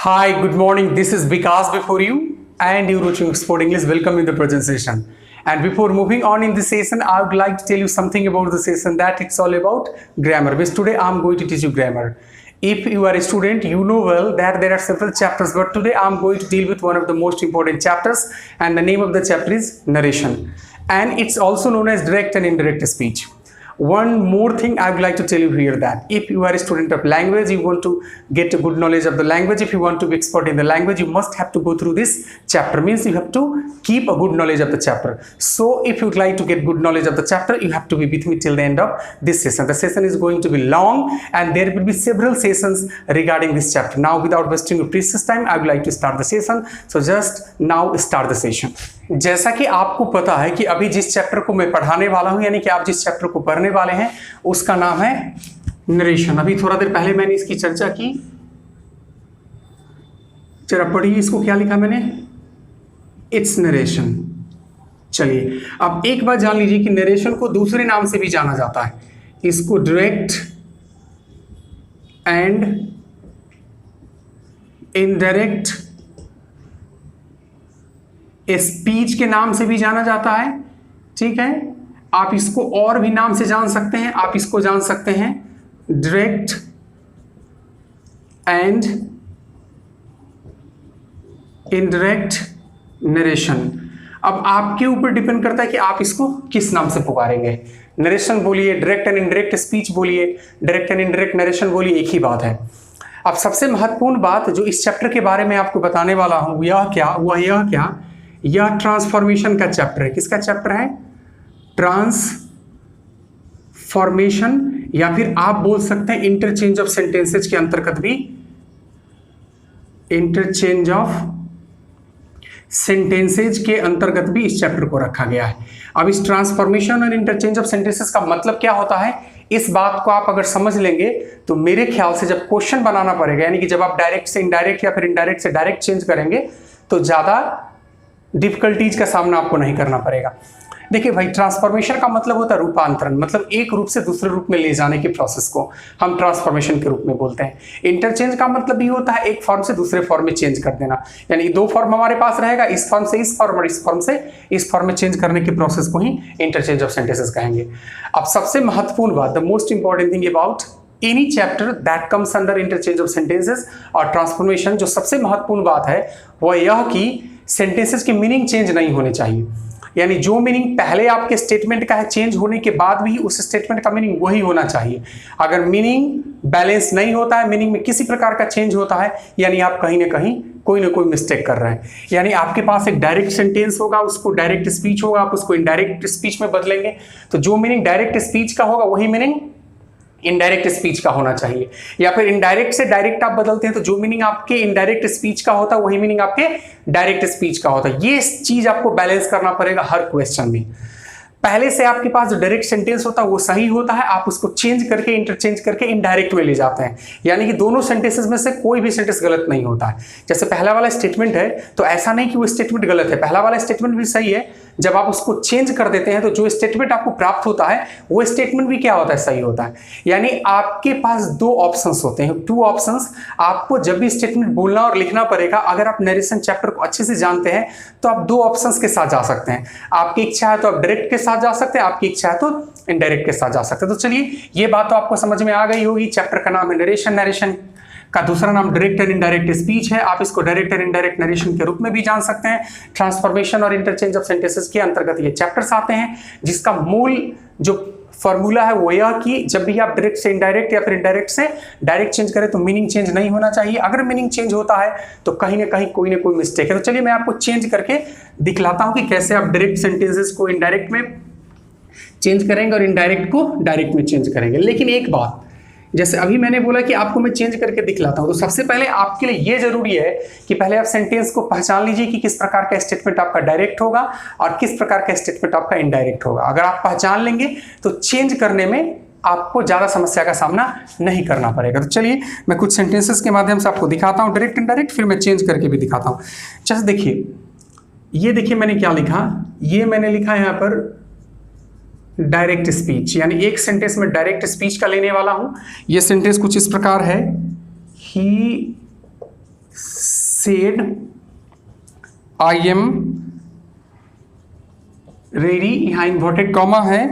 Hi, good morning. This is Vikas before you, and you're watching Export English. Welcome in the present session. And before moving on in this session, I would like to tell you something about the session that it's all about grammar. Because today I'm going to teach you grammar. If you are a student, you know well that there are several chapters, but today I'm going to deal with one of the most important chapters, and the name of the chapter is narration. And it's also known as direct and indirect speech. One more thing I would like to tell you here, that if you are a student of language, you want to get a good knowledge of the language, if you want to be expert in the language, you must have to go through this chapter. Means you have to keep a good knowledge of the chapter. So if you would like to get good knowledge of the chapter, you have to be with me till the end of this session. The session is going to be long and there will be several sessions regarding this chapter. Now without wasting your precious time, I would like to start the session. So just now start the session. जैसा कि आपको पता है कि अभी जिस chapter को मैं पढ़ाने वाला हूं, यानी कि आप जिस चैप्टर को पढ़ने वाले हैं उसका नाम है नरेशन। अभी थोड़ा देर पहले मैंने इसकी चर्चा की, जरा पढ़िए इसको, क्या लिखा मैंने, इट्स नरेशन। चलिए अब एक बात जान लीजिए कि नरेशन को दूसरे नाम से भी जाना जाता है। इसको डायरेक्ट एंड इनडायरेक्ट स्पीच के नाम से भी जाना जाता है। ठीक है, आप इसको और भी नाम से जान सकते हैं। आप इसको जान सकते हैं डायरेक्ट एंड इनडायरेक्ट नरेशन। अब आपके ऊपर डिपेंड करता है कि आप इसको किस नाम से पुकारेंगे। नरेशन बोलिए, डायरेक्ट एंड इनडायरेक्ट स्पीच बोलिए, डायरेक्ट एंड इनडायरेक्ट नरेशन बोलिए, एक ही बात है। अब सबसे महत्वपूर्ण बात जो इस चैप्टर के बारे में आपको बताने वाला हूं यह ट्रांसफॉर्मेशन का चैप्टर है। किसका चैप्टर है? ट्रांसफॉर्मेशन, या फिर आप बोल सकते हैं इंटरचेंज ऑफ सेंटेंसेज के अंतर्गत भी इंटरचेंज ऑफ सेंटेंसेज के अंतर्गत भी इस चैप्टर को रखा गया है। अब इस ट्रांसफॉर्मेशन और इंटरचेंज ऑफ सेंटेंसेज का मतलब क्या होता है, इस बात को आप अगर समझ लेंगे तो मेरे ख्याल से जब क्वेश्चन बनाना पड़ेगा, यानी कि जब आप डायरेक्ट से इनडायरेक्ट या फिर इनडायरेक्ट से डायरेक्ट चेंज करेंगे तो ज्यादा डिफिकल्टीज का सामना आपको नहीं करना पड़ेगा। देखिए भाई, ट्रांसफॉर्मेशन का मतलब होता है रूपांतरण, मतलब एक रूप से दूसरे रूप में ले जाने की प्रोसेस को हम ट्रांसफॉर्मेशन के रूप में बोलते हैं। इंटरचेंज का मतलब भी होता है एक फॉर्म से दूसरे फॉर्म में चेंज कर देना, यानी दो फॉर्म हमारे पास रहेगा, इस फॉर्म से इस फॉर्म और इस फॉर्म से इस फॉर्म में चेंज करने की प्रोसेस को ही इंटरचेंज ऑफ सेंटेंसेस कहेंगे। अब सबसे महत्वपूर्ण बात, the most important thing about any chapter that comes under interchange of sentences और ट्रांसफॉर्मेशन, जो सबसे महत्वपूर्ण बात है वह यह कि सेंटेंसेस की मीनिंग चेंज नहीं होने चाहिए। यानी जो मीनिंग पहले आपके स्टेटमेंट का है, चेंज होने के बाद भी उस स्टेटमेंट का मीनिंग वही होना चाहिए। अगर मीनिंग बैलेंस नहीं होता है, मीनिंग में किसी प्रकार का चेंज होता है, यानी आप कहीं ना कहीं कोई ना कोई मिस्टेक कर रहे हैं। यानी आपके पास एक डायरेक्ट सेंटेंस होगा, उसको डायरेक्ट स्पीच होगा, आप उसको इनडायरेक्ट स्पीच में बदलेंगे, तो जो मीनिंग डायरेक्ट स्पीच का होगा वही मीनिंग इनडायरेक्ट स्पीच का होना चाहिए। या फिर इनडायरेक्ट से डायरेक्ट आप बदलते हैं तो जो मीनिंग आपके इनडायरेक्ट स्पीच का होता है वही मीनिंग आपके डायरेक्ट स्पीच का होता है। ये चीज आपको बैलेंस करना पड़ेगा हर क्वेश्चन में। पहले से आपके पास जो डायरेक्ट सेंटेंस होता है वो सही होता है, आप उसको चेंज करके इंटरचेंज करके इनडायरेक्ट में ले जाते हैं, यानी कि दोनों सेंटेंसेस में से कोई भी सेंटेंस गलत नहीं होता है। जैसे पहला वाला स्टेटमेंट है तो ऐसा नहीं कि वो स्टेटमेंट गलत है, पहला वाला स्टेटमेंट भी सही है। जब आप उसको चेंज कर देते हैं तो जो स्टेटमेंट आपको प्राप्त होता है वो स्टेटमेंट भी क्या होता है, सही होता है। यानी आपके पास दो ऑप्शंस होते हैं, टू ऑप्शंस। आपको जब भी स्टेटमेंट बोलना और लिखना पड़ेगा, अगर आप नरेशन चैप्टर को अच्छे से जानते हैं तो आप दो ऑप्शंस के साथ जा सकते हैं। आपकी इच्छा है तो आप डायरेक्ट के साथ जा सकते हैं, आपकी इच्छा है तो इनडायरेक्ट के साथ जा सकते हैं। तो चलिए, ये बात तो आपको समझ में आ गई होगी। चैप्टर का नाम है नरेशन, नरेशन का दूसरा नाम डायरेक्ट एंड इनडायरेक्ट स्पीच है। आप इसको डायरेक्ट एंड इनडायरेक्ट नरेशन के रूप में भी जान सकते हैं। ट्रांसफॉर्मेशन और इंटरचेंज ऑफ सेंटेंसेस के अंतर्गत ये चैप्टर्स आते हैं, जिसका मूल जो फॉर्मूला है वो यह कि जब भी आप डायरेक्ट से इनडायरेक्ट या फिर इनडायरेक्ट से डायरेक्ट चेंज करें तो मीनिंग चेंज नहीं होना चाहिए। अगर मीनिंग चेंज होता है तो कहीं ना कहीं कोई ना कोई मिस्टेक है। तो चलिए मैं आपको चेंज करके दिखलाता हूं कि कैसे आप डायरेक्ट सेंटेंसेस को इनडायरेक्ट में चेंज करेंगे और इनडायरेक्ट को डायरेक्ट में चेंज करेंगे। लेकिन एक बात, जैसे अभी मैंने बोला कि आपको मैं चेंज करके दिखलाता हूं, तो सबसे पहले आपके लिए यह जरूरी है कि पहले आप सेंटेंस को पहचान लीजिए कि किस प्रकार का स्टेटमेंट आपका डायरेक्ट होगा और किस प्रकार का स्टेटमेंट आपका इनडायरेक्ट होगा। अगर आप पहचान लेंगे तो चेंज करने में आपको ज्यादा समस्या का सामना नहीं करना पड़ेगा। तो चलिए मैं कुछ सेंटेंसेस के माध्यम से आपको दिखाता हूं डायरेक्ट इनडायरेक्ट, फिर मैं चेंज करके भी दिखाता हूं। जैसे देखिए, ये देखिए मैंने क्या लिखा, ये मैंने लिखा यहां पर डायरेक्ट स्पीच, यानी एक सेंटेंस में डायरेक्ट स्पीच का लेने वाला हूं। यह सेंटेंस कुछ इस प्रकार है, he said I am ready, यहाँ इन्वर्टेड कॉमा है,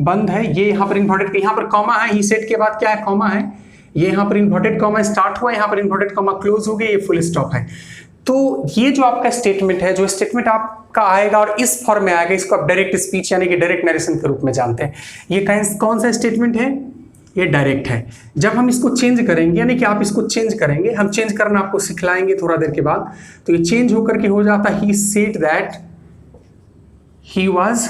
बंद है, ये यहाँ पर इन्वर्टेड, यहाँ पर कॉमा है, ही सेड के बाद क्या है, कॉमा है, ये यहाँ पर इन्वर्टेड कॉमा स्टार्ट हुआ, यहाँ पर इन्वर्टेड कॉमा क्लोज हो गया, ये फुल स्टॉप है। तो ये जो आपका स्टेटमेंट है, जो स्टेटमेंट आपका आएगा और इस फॉर्म में आएगा, इसको आप डायरेक्ट स्पीच यानी कि डायरेक्ट नरेशन के रूप में जानते हैं। ये कौन सा स्टेटमेंट है, ये डायरेक्ट है। जब हम इसको चेंज करेंगे, यानी कि आप इसको चेंज करेंगे, हम चेंज करना आपको सिखलाएंगे थोड़ा देर के बाद, तो ये चेंज होकर के हो जाता है he said that he was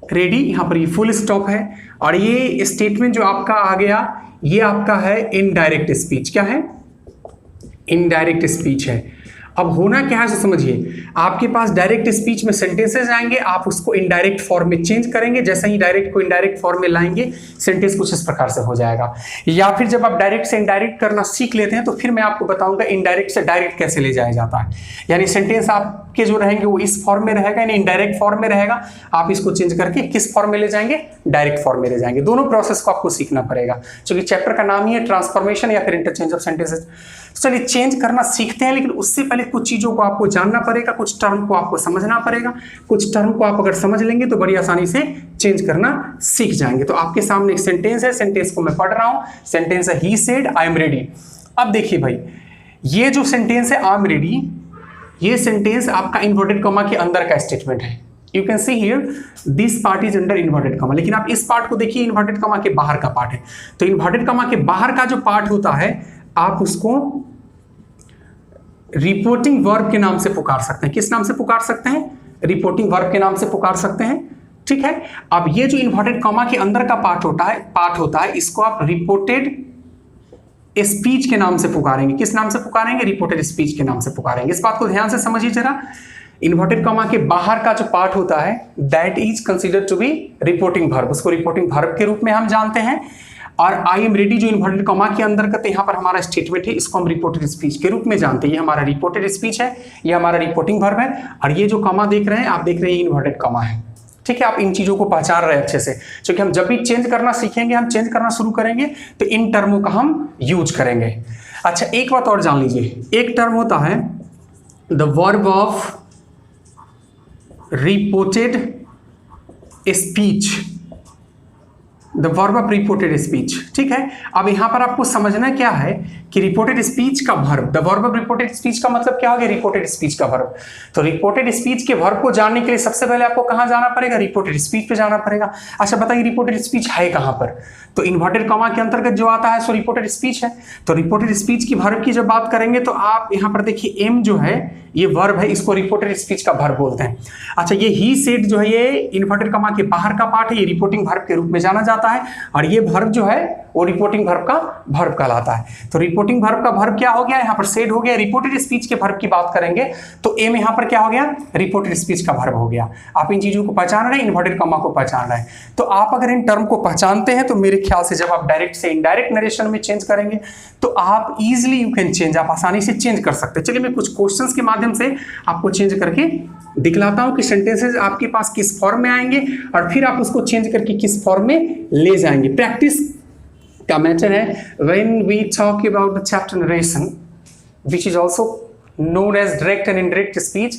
ready, यहाँ पर ये फुल स्टॉप है। और ये स्टेटमेंट जो आपका आ गया, ये आपका है इनडायरेक्ट स्पीच। क्या है, इनडायरेक्ट स्पीच है। अब होना क्या है, समझिए, आपके पास डायरेक्ट स्पीच में सेंटेंसेस आएंगे, आप उसको इनडायरेक्ट फॉर्म में चेंज करेंगे, जैसे ही डायरेक्ट को इनडायरेक्ट फॉर्म में लाएंगे, सेंटेंस कुछ इस प्रकार से हो जाएगा। या फिर जब आप डायरेक्ट से इनडायरेक्ट करना सीख लेते हैं, तो फिर मैं आपको बताऊंगा इनडायरेक्ट से डायरेक्ट कैसे ले जाया जाता है। यानी सेंटेंस आपके जो रहेंगे वो इस फॉर्म में रहेगा, यानी इनडायरेक्ट फॉर्म में रहेगा, आप इसको चेंज करके किस फॉर्म में ले जाएंगे, डायरेक्ट फॉर्म में ले जाएंगे। दोनों प्रोसेस को आपको सीखना पड़ेगा, क्योंकि चैप्टर का नाम ही है ट्रांसफॉर्मेशन या फिर इंटरचेंज ऑफ सेंटेंसेस। चलिए चेंज करना सीखते हैं, लेकिन उससे पहले कुछ चीजों को आपको जानना पड़ेगा, कुछ टर्म को आपको समझना पड़ेगा। कुछ टर्म को आप अगर समझ लेंगे तो बड़ी आसानी से चेंज करना सीख जाएंगे। तो आपके सामने एक सेंटेंस है, सेंटेंस को मैं पढ़ रहा हूं, सेंटेंस है he said I am ready. अब देखिए भाई, ये जो सेंटेंस है आई एम रेडी, ये सेंटेंस आपका इन्वर्टेड कॉमा के अंदर का स्टेटमेंट है। You can see here this part is under inverted comma, लेकिन आप इस पार्ट को देखिए, इन्वर्टेड कॉमा के बाहर का पार्ट है। तो इन्वर्टेड कॉमा के बाहर का जो पार्ट होता है, आप उसको रिपोर्टिंग वर्ब के नाम से पुकार सकते हैं। किस नाम से पुकार सकते हैं, रिपोर्टिंग वर्ब के नाम से पुकार सकते हैं। ठीक है, अब ये जो इन्वर्टेड कॉमा के अंदर का पार्ट होता है, इसको आप रिपोर्टेड स्पीच के नाम से पुकारेंगे। किस नाम से पुकारेंगे, रिपोर्टेड स्पीच के नाम से पुकारेंगे। इस बात को ध्यान से समझिए जरा। इन्वर्टेड कॉमा के बाहर का जो पार्ट होता है, that is considered to be reporting verb, उसको रिपोर्टिंग वर्ब के रूप में हम जानते हैं। और आई एम रेडी जो इन्वर्टेड कॉमा के अंदर का यहाँ पर हमारा स्टेटमेंट है, इसको हम रिपोर्टेड स्पीच के रूप में जानते हैं। ये हमारा रिपोर्टेड स्पीच है, ये हमारा रिपोर्टिंग वर्ब है। और ये जो कॉमा देख रहे हैं, आप देख रहे हैं इन्वर्टेड कॉमा है। ठीक है, आप इन चीजों को पहचान रहे हैं अच्छे से, क्योंकि हम जब भी चेंज करना सीखेंगे, हम चेंज करना शुरू करेंगे, तो इन टर्मों का हम यूज करेंगे। अच्छा, एक बात और जान लीजिए, एक टर्म होता है the verb of reported speech, the verb of reported speech. ठीक है, अब यहां पर आपको समझना क्या है कि रिपोर्टेड स्पीच का verb, the verb of reported speech का मतलब क्या हो गया, रिपोर्टेड स्पीच का वर्ब। तो रिपोर्टेड स्पीच के वर्ब को जानने के लिए सबसे पहले आपको कहां जाना पड़ेगा, रिपोर्टेड स्पीच पे जाना पड़ेगा। अच्छा बताइए, रिपोर्टेड स्पीच है कहां पर, तो इन्वर्टेड कॉमा के अंतर्गत जो आता है सो रिपोर्टेड स्पीच है। तो रिपोर्टेड स्पीच की वर्ब की जब बात करेंगे, तो आप यहां पर देखिए एम जो है ये वर्ब है, इसको रिपोर्टेड स्पीच का वर्ब बोलते हैं। अच्छा, ये ही सेड जो है, ये इन्वर्टेड कॉमा के बाहर का पार्ट है, ये रिपोर्टिंग वर्ब के रूप में जाना जाता है। और ये वर्ब जो है वो रिपोर्टिंग वर्ब का वर्ब कहलाता है। तो रिपोर्टिंग वर्ब का वर्ब क्या हो गया, यहाँ पर सेड हो गया। रिपोर्टेड स्पीच के वर्ब की बात करेंगे तो एम यहाँ पर क्या हो गया, रिपोर्टेड स्पीच का वर्ब हो गया। आप इन चीजों को पहचान रहे हैं, इन्वर्टेड कॉमा को पहचान रहे हैं। तो आप अगर इन टर्म को पहचानते हैं, तो मेरे ख्याल से जब आप डायरेक्ट से इनडायरेक्ट नरेशन में चेंज करेंगे, तो आप इजिली यू कैन चेंज, आप आसानी से चेंज कर सकते हैं। चलिए मैं कुछ क्वेश्चंस के माध्यम से आपको चेंज करके दिखलाता हूं कि सेंटेंसेस आपके पास किस फॉर्म में आएंगे और फिर आप उसको चेंज करके किस फॉर्म में ले जाएंगे। प्रैक्टिस का मैटर है। When we talk about the chapter narration which is also known as direct and indirect speech,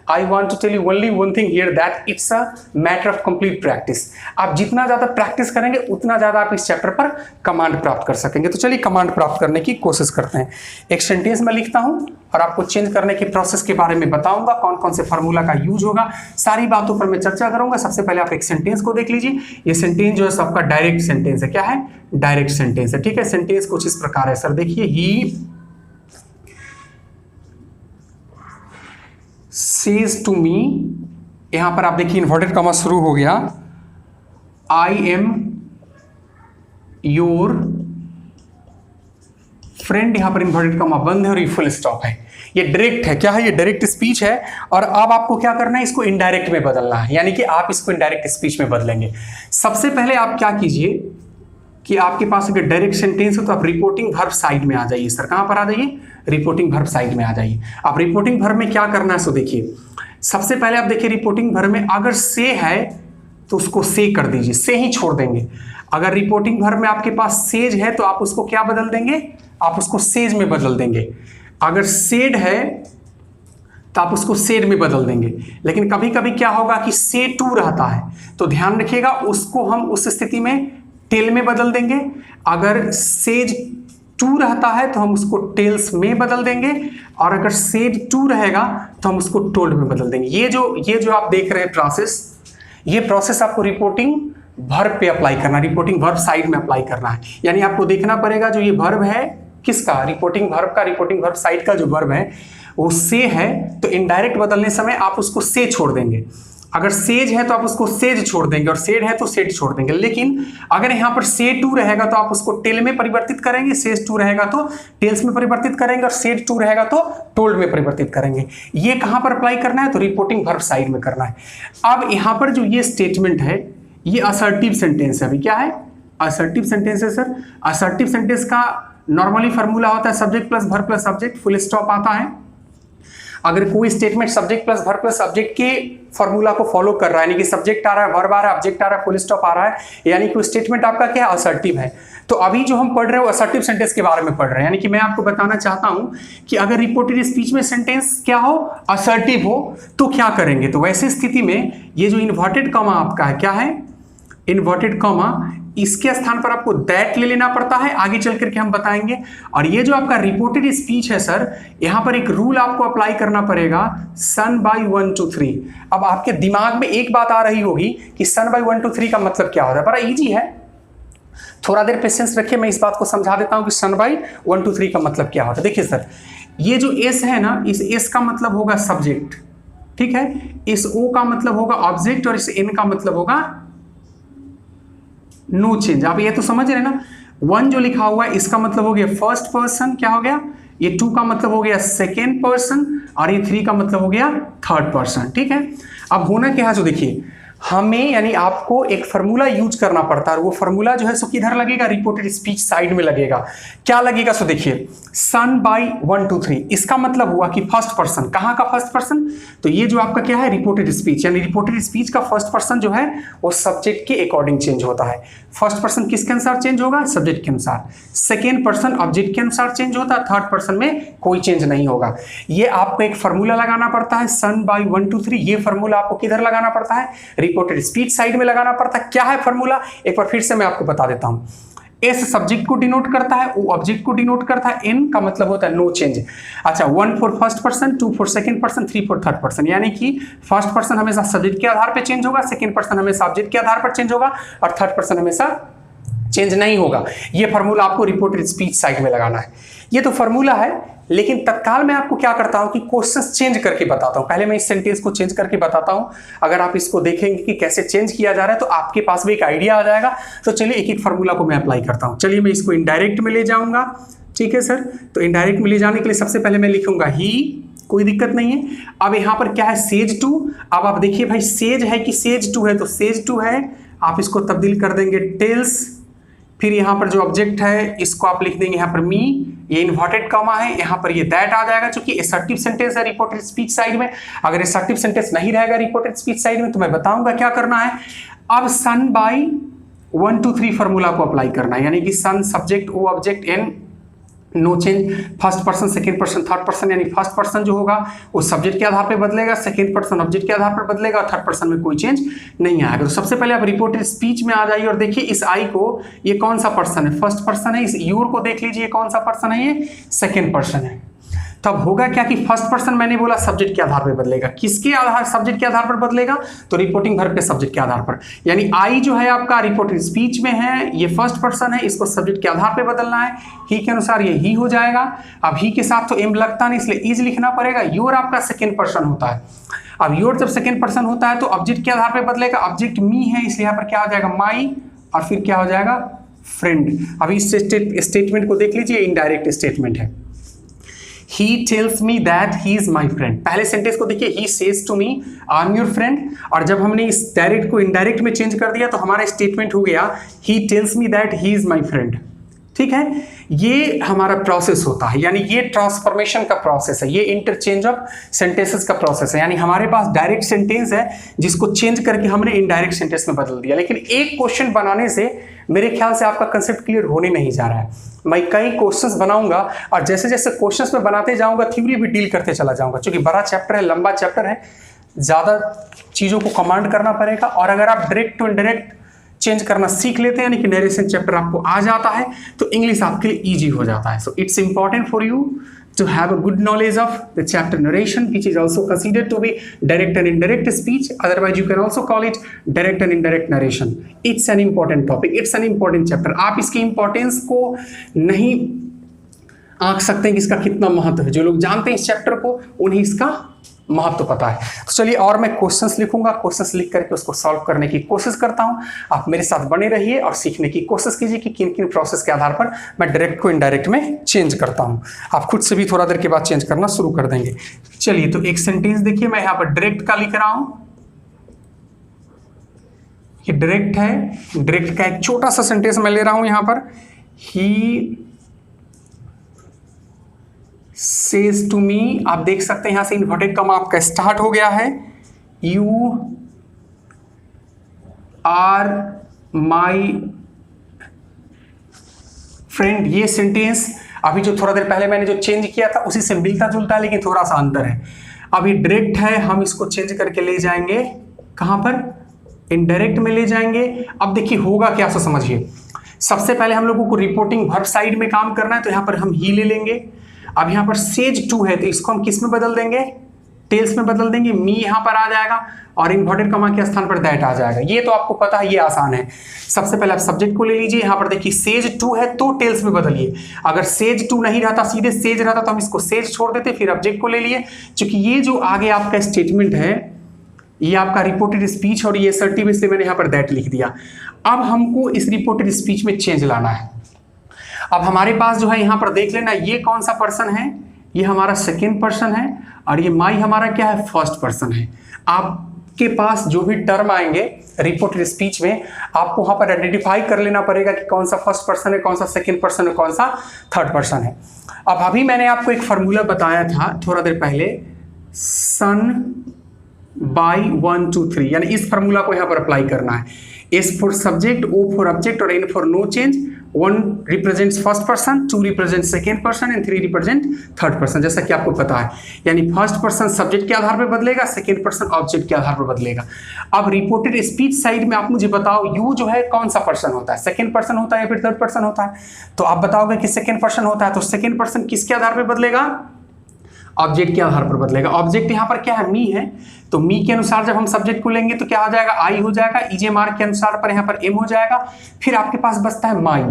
I want to tell you only one thing here, that it's a matter of complete practice. आप जितना ज़्यादा practice करेंगे उतना ज़्यादा आप इस chapter पर command प्राप्त कर सकेंगे। तो चलिए कमांड प्राप्त करने की कोशिश करते हैं। एक सेंटेंस में लिखता हूँ और आपको चेंज करने की प्रोसेस के बारे में बताऊंगा, कौन कौन से फार्मूला का यूज होगा, सारी बातों पर मैं चर्चा करूंगा। सबसे पहले आप एक सेंटेंस को देख लीजिए। ये सेंटेंस जो है सबका डायरेक्ट सेंटेंस है। क्या है, डायरेक्ट सेंटेंस है। ठीक है, सेंटेंस कुछ इस प्रकार है सर, देखिए, ही says to me, यहां पर आप देखिए इन्वर्टेड कॉमा शुरू हो गया, I am your friend, यहां पर इन्वर्टेड कॉमा बंद है और ये फुल स्टॉप है। ये डायरेक्ट है। क्या है, ये डायरेक्ट स्पीच है। और अब आपको क्या करना है, इसको इनडायरेक्ट में बदलना है, यानी कि आप इसको इनडायरेक्ट स्पीच में बदलेंगे। सबसे पहले आप क्या कीजिए कि आपके पास अगर डायरेक्ट सेंटेंस हो तो आप रिपोर्टिंग वर्ब साइड में आ जाइए। सर कहां पर आ जाइए, रिपोर्टिंग वर्ब साइड में आ जाइए। आप रिपोर्टिंग वर्ब में क्या करना है, सो देखिए, सबसे पहले आप देखिए रिपोर्टिंग वर्ब में अगर से है तो उसको से कर दीजिए, से ही छोड़ देंगे। अगर रिपोर्टिंग वर्ब में आपके पास सेज है तो आप उसको क्या बदल देंगे, आप उसको सेज में बदल देंगे। अगर सेड है तो आप उसको सेड में बदल देंगे, लेकिन कभी कभी क्या होगा कि से टू रहता है, तो ध्यान रखिएगा उसको हम उस स्थिति में टेल में बदल देंगे। अगर सेज टू रहता है तो हम उसको टेल्स में बदल देंगे, और अगर सेड टू रहेगा तो हम उसको टोल्ड में बदल देंगे। ये जो आप देख रहे हैं प्रोसेस, ये प्रोसेस आपको रिपोर्टिंग वर्ब पे अप्लाई करना, रिपोर्टिंग वर्ब साइड में अप्लाई करना है। यानी आपको देखना पड़ेगा जो ये वर्ब है किसका, रिपोर्टिंग वर्ब का, रिपोर्टिंग वर्ब साइड का जो वर्ब है वो से है, तो इनडायरेक्ट बदलने समय आप उसको से छोड़ देंगे। अगर सेज है तो आप उसको सेज छोड़ देंगे, और सेड है तो सेड छोड़ देंगे। लेकिन अगर यहाँ पर से टू रहेगा तो आप उसको टेल में परिवर्तित करेंगे, सेज टू रहेगा तो टेल्स में परिवर्तित करेंगे, और सेड टू रहेगा तो टोल्ड में परिवर्तित करेंगे। ये कहाँ पर अप्लाई करना है, तो रिपोर्टिंग वर्ब साइड में करना है। अब यहाँ पर जो ये स्टेटमेंट है ये असर्टिव सेंटेंस है। अभी क्या है, असर्टिव सेंटेंस है सर। असर्टिव सेंटेंस का नॉर्मली फॉर्मूला होता है subject plus verb plus subject, full stop आता है। अगर कोई statement subject plus verb plus subject के फॉर्मूला को फॉलो कर रहा है, यानी कि सब्जेक्ट आ रहा है, वर्ब आ रहा है, ऑब्जेक्ट आ रहा है, फुल स्टॉप आ रहा है, यानी कि स्टेटमेंट आपका क्या है, असर्टिव है। तो अभी जो हम पढ़ रहे हैं वो असर्टिव सेंटेंस के बारे में पढ़ रहे हैं। यानी कि मैं आपको बताना चाहता हूं कि अगर रिपोर्टेड स्पीच में सेंटेंस क्या हो, असर्टिव हो, तो क्या करेंगे। तो वैसे स्थिति में ये जो इन्वर्टेड कॉमा आपका है, क्या है, इन्वर्टेड कॉमा, इसके स्थान पर आपको दैट ले लेना पड़ता है, आगे चल करके हम बताएंगे। और ये जो आपका रिपोर्टेड स्पीच है सर, यहां पर एक रूल आपको अप्लाई करना पड़ेगा, सन बाय 1 2 3। अब आपके दिमाग में एक बात आ रही होगी कि सन बाय 1 2 3 का मतलब क्या होता है। बड़ा इजी है, थोड़ा देर पेशेंस रखिए, मैं इस बात को समझा देता हूं कि सन बाय 1 2 3 का मतलब क्या होता है। देखिए सर, ये जो एस है ना, इस एस का मतलब होगा सब्जेक्ट, ठीक है, इस ओ का मतलब होगा ऑब्जेक्ट, और इस एन का मतलब होगा नो चेंज। आप ये तो समझ रहे ना, 1 जो लिखा हुआ है इसका मतलब हो गया फर्स्ट पर्सन, क्या हो गया, ये 2 का मतलब हो गया सेकेंड पर्सन, और ये 3 का मतलब हो गया थर्ड पर्सन, ठीक है। अब होना क्या है, जो देखिए हमें यानी आपको एक फार्मूला यूज करना पड़ता है, और वो फार्मूला जो है सो किधर लगेगा, रिपोर्टेड स्पीच साइड में लगेगा। क्या लगेगा, सो देखिए सन बाय 1 2 3, इसका मतलब हुआ कि फर्स्ट पर्सन, कहाँ का फर्स्ट पर्सन, तो ये जो आपका क्या है, रिपोर्टेड स्पीच, यानी रिपोर्टेड स्पीच का फर्स्ट पर्सन जो है वो सब्जेक्ट के अकॉर्डिंग चेंज होता है। फर्स्ट पर्सन किसके अनुसार चेंज होगा, सब्जेक्ट के अनुसार। सेकेंड पर्सन ऑब्जेक्ट के अनुसार चेंज होता है, थर्ड पर्सन में कोई चेंज नहीं होगा। ये आपको एक फार्मूला लगाना पड़ता है, सन बाय 1 2 3। ये फार्मूला आपको किधर लगाना पड़ता है, रिपोर्टेड स्पीच साइड में लगाना पड़ता है। क्या है फार्मूला, एक बार फिर से मैं आपको बता देता हूं। एस सब्जेक्ट को डिनोट करता है, ओ ऑब्जेक्ट को डिनोट करता है, एन का मतलब होता है नो चेंज। अच्छा, 1 for first person, 2 for second person, 3 for third person. यानी कि फर्स्ट पर्सन हमेशा सब्जेक्ट के आधार पर चेंज होगा, सेकंड पर्सन हमेशा ऑब्जेक्ट के आधार पर चेंज होगा, और थर्ड पर्सन हमेशा चेंज नहीं होगा। ये फार्मूला आपको रिपोर्टेड स्पीच साइड में लगाना है। ये तो फार्मूला है, लेकिन तत्काल मैं आपको क्या करता हूं कि क्वेश्चंस चेंज करके बताता हूं। पहले मैं इस सेंटेंस को चेंज करके बताता हूं, अगर आप इसको देखेंगे कि कैसे चेंज किया जा रहा है तो आपके पास भी एक आइडिया आ जाएगा। तो चलिए एक एक फार्मूला को मैं अप्लाई करता हूं। चलिए मैं इसको इनडायरेक्ट में ले जाऊंगा, ठीक है सर। तो इनडायरेक्ट में ले जाने के लिए सबसे पहले मैं लिखूंगा ही, कोई दिक्कत नहीं है। अब यहां पर क्या है, सेज टू। अब आप देखिए भाई सेज है कि सेज टू है, तो सेज टू है, आप इसको तब्दील कर देंगे टेल्स। फिर यहाँ पर जो ऑब्जेक्ट है इसको आप लिख देंगे यहाँ पर मी, ये इन्वर्टेड कॉमा है, यहाँ पर ये दैट आ जाएगा, क्योंकि असर्टिव सेंटेंस है रिपोर्टेड स्पीच साइड में। अगर असर्टिव सेंटेंस नहीं रहेगा रिपोर्टेड स्पीच साइड में तो मैं बताऊंगा क्या करना है। अब सन बाय 1 2 3 फार्मूला को अप्लाई करना है, यानी कि SON subject O object N no change. First person second person third person, यानी फर्स्ट पर्सन जो होगा वो सब्जेक्ट के आधार पर बदलेगा, सेकंड पर्सन ऑब्जेक्ट के आधार पर बदलेगा, और थर्ड पर्सन में कोई चेंज नहीं आएगा। तो सबसे पहले आप रिपोर्टेड स्पीच में आ जाइए और देखिए इस आई को, ये कौन सा पर्सन है, फर्स्ट पर्सन है। इस यूर को देख लीजिए कौन सा पर्सन है, ये सेकेंड पर्सन है। तब होगा क्या कि फर्स्ट पर्सन मैंने बोला सब्जेक्ट के आधार पर बदलेगा, किसके आधार, सब्जेक्ट के आधार पर बदलेगा, तो रिपोर्टिंग वर्ब के सब्जेक्ट के आधार पर। यानी आई जो है आपका रिपोर्टेड स्पीच में है, ये फर्स्ट पर्सन है, इसको सब्जेक्ट के आधार पर बदलना है, ही के अनुसार ये ही हो जाएगा। अब ही के साथ तो एम लगता नहीं, इसलिए इज लिखना पड़ेगा। योर आपका सेकेंड पर्सन होता है। अब योर जब सेकेंड पर्सन होता है तो ऑब्जेक्ट के आधार पर बदलेगा, ऑब्जेक्ट मी है इसलिए यहाँ पर क्या हो जाएगा माई, और फिर क्या हो जाएगा फ्रेंड। अभी इस स्टेटमेंट को देख लीजिए, इनडायरेक्ट स्टेटमेंट है। He tells me that he is my friend। पहले सेंटेंस को देखिए, he says to me I am your friend, और जब हमने इस डायरेक्ट को इनडायरेक्ट में चेंज कर दिया तो हमारा स्टेटमेंट हो गया he tells me that he is my friend। ठीक है, ये हमारा प्रोसेस होता है, यानी ये ट्रांसफॉर्मेशन का प्रोसेस है, ये इंटरचेंज ऑफ सेंटेंसेस का प्रोसेस है। यानी हमारे पास डायरेक्ट सेंटेंस है जिसको चेंज करके हमने इनडायरेक्ट सेंटेंस में बदल दिया। लेकिन एक क्वेश्चन बनाने से मेरे ख्याल से आपका कंसेप्ट क्लियर होने नहीं जा रहा है। मैं कई क्वेश्चंस बनाऊंगा और जैसे जैसे क्वेश्चंस में बनाते जाऊंगा थ्योरी भी डील करते चला जाऊंगा, क्योंकि बड़ा चैप्टर है, लंबा चैप्टर है, ज़्यादा चीज़ों को कमांड करना पड़ेगा। और अगर आप डायरेक्ट टू इनडायरेक्ट चेंज करना सीख लेते हैं, यानी कि नरेशन चैप्टर आपको आ जाता है, तो इंग्लिश आपके लिए ईजी हो जाता है। So it's important for you to have a good knowledge of the chapter narration, which is also considered to be direct and indirect speech. Otherwise you can also call it direct and indirect narration. It's an important topic, it's an important chapter. आप इसकी importance को नहीं आंक सकते हैं कि इसका कितना महत्व है। जो लोग जानते हैं इस चैप्टर को उन्हें इसका महत्व पता है। तो चलिए, और मैं क्वेश्चंस लिखूंगा, क्वेश्चंस लिख करके उसको सॉल्व करने की कोशिश करता हूं। आप मेरे साथ बने रहिए और सीखने की कोशिश कीजिए कि किन किन प्रोसेस के आधार पर मैं डायरेक्ट को इनडायरेक्ट में चेंज करता हूं। आप खुद से भी थोड़ा देर के बाद चेंज करना शुरू कर देंगे। चलिए, तो एक सेंटेंस देखिए, मैं यहां पर डायरेक्ट का लिख रहा हूं, ये डायरेक्ट है। डायरेक्ट का एक छोटा सा सेंटेंस मैं ले रहा हूं यहां पर, ही says to me। आप देख सकते हैं यहां से इन्वर्टेड कॉमा आपका स्टार्ट हो गया है। You are my friend. ये सेंटेंस अभी जो थोड़ा देर पहले मैंने जो चेंज किया था उसी से मिलता जुलता है, लेकिन थोड़ा सा अंतर है। अभी डायरेक्ट है, हम इसको चेंज करके ले जाएंगे कहां पर, इनडायरेक्ट में ले जाएंगे। अब देखिए होगा क्या, सो समझिए। सबसे पहले हम लोगों को रिपोर्टिंग वर्ब साइड में काम करना है, तो यहां पर हम ही ले लेंगे। अब यहां पर सेज टू है, तो इसको हम किस में बदल देंगे, टेल्स में बदल देंगे। मी यहां पर आ जाएगा और इन्वर्टेड कॉमा के स्थान पर दैट आ जाएगा। ये तो आपको पता है, ये आसान है। सबसे पहले आप सब्जेक्ट को ले लीजिए, यहां पर देखिए सेज टू है तो टेल्स में बदलिए। अगर सेज टू नहीं रहता, सीधे सेज रहता, तो हम इसको सेज छोड़ देते, फिर ऑब्जेक्ट को ले लिए। क्योंकि ये जो आगे आपका स्टेटमेंट है ये आपका रिपोर्टेड स्पीच और ये असर्टिव, इसलिए मैंने यहां पर दैट लिख दिया। अब हमको इस रिपोर्टेड स्पीच में चेंज लाना है। अब हमारे पास जो है यहां पर देख लेना, ये कौन सा पर्सन है, ये हमारा सेकेंड पर्सन है, और ये माई हमारा क्या है, फर्स्ट पर्सन है। आपके पास जो भी टर्म आएंगे रिपोर्टेड स्पीच में, आपको वहां पर आइडेंटिफाई कर लेना पड़ेगा कि कौन सा फर्स्ट पर्सन है, कौन सा सेकेंड पर्सन है, कौन सा थर्ड पर्सन है। अब अभी मैंने आपको एक फॉर्मूला बताया था थोड़ा देर पहले, सन बाई 1 2 3, यानी इस फॉर्मूला को यहां पर अप्लाई करना है। S for subject, O for object और N for no change. 1 represents first person, 2 represent second person and 3 represent third person, जैसा कि आपको पता है। यानी फर्स्ट पर्सन सब्जेक्ट के आधार पर बदलेगा, सेकेंड पर्सन ऑब्जेक्ट के आधार पर बदलेगा। अब रिपोर्टेड स्पीच साइड में आप मुझे बताओ, यू जो है कौन सा पर्सन होता है, सेकेंड पर्सन होता है या फिर थर्ड पर्सन होता है? तो आप बताओगे कि सेकेंड पर्सन होता है, तो सेकेंड पर्सन किसके आधार पर बदलेगा, ऑब्जेक्ट के आधार पर बदलेगा। ऑब्जेक्ट यहाँ पर क्या है, मी है, तो मी के अनुसार जब हम सब्जेक्ट को लेंगे तो क्या हो जाएगा, आई हो जाएगा। ईजे मार्क के अनुसार पर यहाँ पर एम हो जाएगा। फिर आपके पास बचता है माई।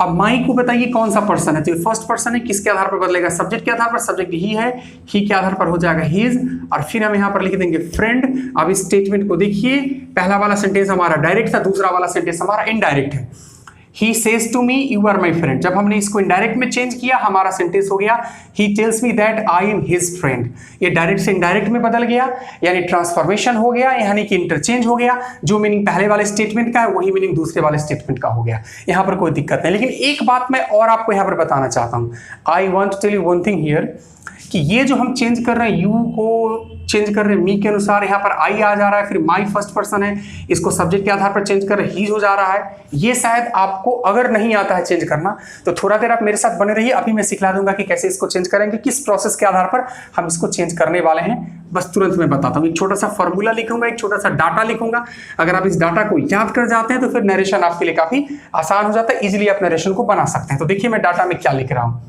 अब माई को बताइए कौन सा पर्सन है, तो ये फर्स्ट पर्सन है, किसके आधार पर बदलेगा, सब्जेक्ट के आधार पर। सब्जेक्ट ही है, ही के आधार पर हो जाएगा हिज, और फिर हम यहाँ पर लिख देंगे फ्रेंड। अब इस स्टेटमेंट को देखिए, पहला वाला सेंटेंस हमारा डायरेक्ट था, दूसरा वाला सेंटेंस हमारा इनडायरेक्ट है। He says to me you are my friend। जब हमने इसको इनडायरेक्ट में चेंज किया, हमारा सेंटेंस हो गया He tells me that I am his friend। ये डायरेक्ट से इनडायरेक्ट में बदल गया, यानी ट्रांसफॉर्मेशन हो गया, यानी कि इंटरचेंज हो गया। जो मीनिंग पहले वाले स्टेटमेंट का है वही मीनिंग दूसरे वाले स्टेटमेंट का हो गया। यहाँ पर कोई दिक्कत नहीं। लेकिन एक बात मैं और आपको यहाँ पर बताना चाहता हूँ। I want to tell you one thing here, कि ये जो हम चेंज कर रहे हैं, यू को चेंज कर रहे हैं मी के अनुसार, यहाँ पर आई आ जा रहा है, फिर माई फर्स्ट पर्सन है, इसको सब्जेक्ट के आधार पर चेंज कर रहे हैं, ही हो जा रहा है। ये शायद आपको अगर नहीं आता है चेंज करना, तो थोड़ा देर आप मेरे साथ बने रहिए, अभी मैं सिखला दूंगा कि कैसे इसको चेंज करेंगे, किस प्रोसेस के आधार पर हम इसको चेंज करने वाले हैं। बस तुरंत मैं बताता हूँ। एक छोटा सा फॉर्मूला लिखूंगा, एक छोटा सा डाटा लिखूंगा। अगर आप इस डाटा को याद कर जाते हैं तो फिर नरेशन आपके लिए काफी आसान हो जाता है, इजिली आप नरेशन को बना सकते हैं। तो देखिए मैं डाटा में क्या लिख रहा हूं।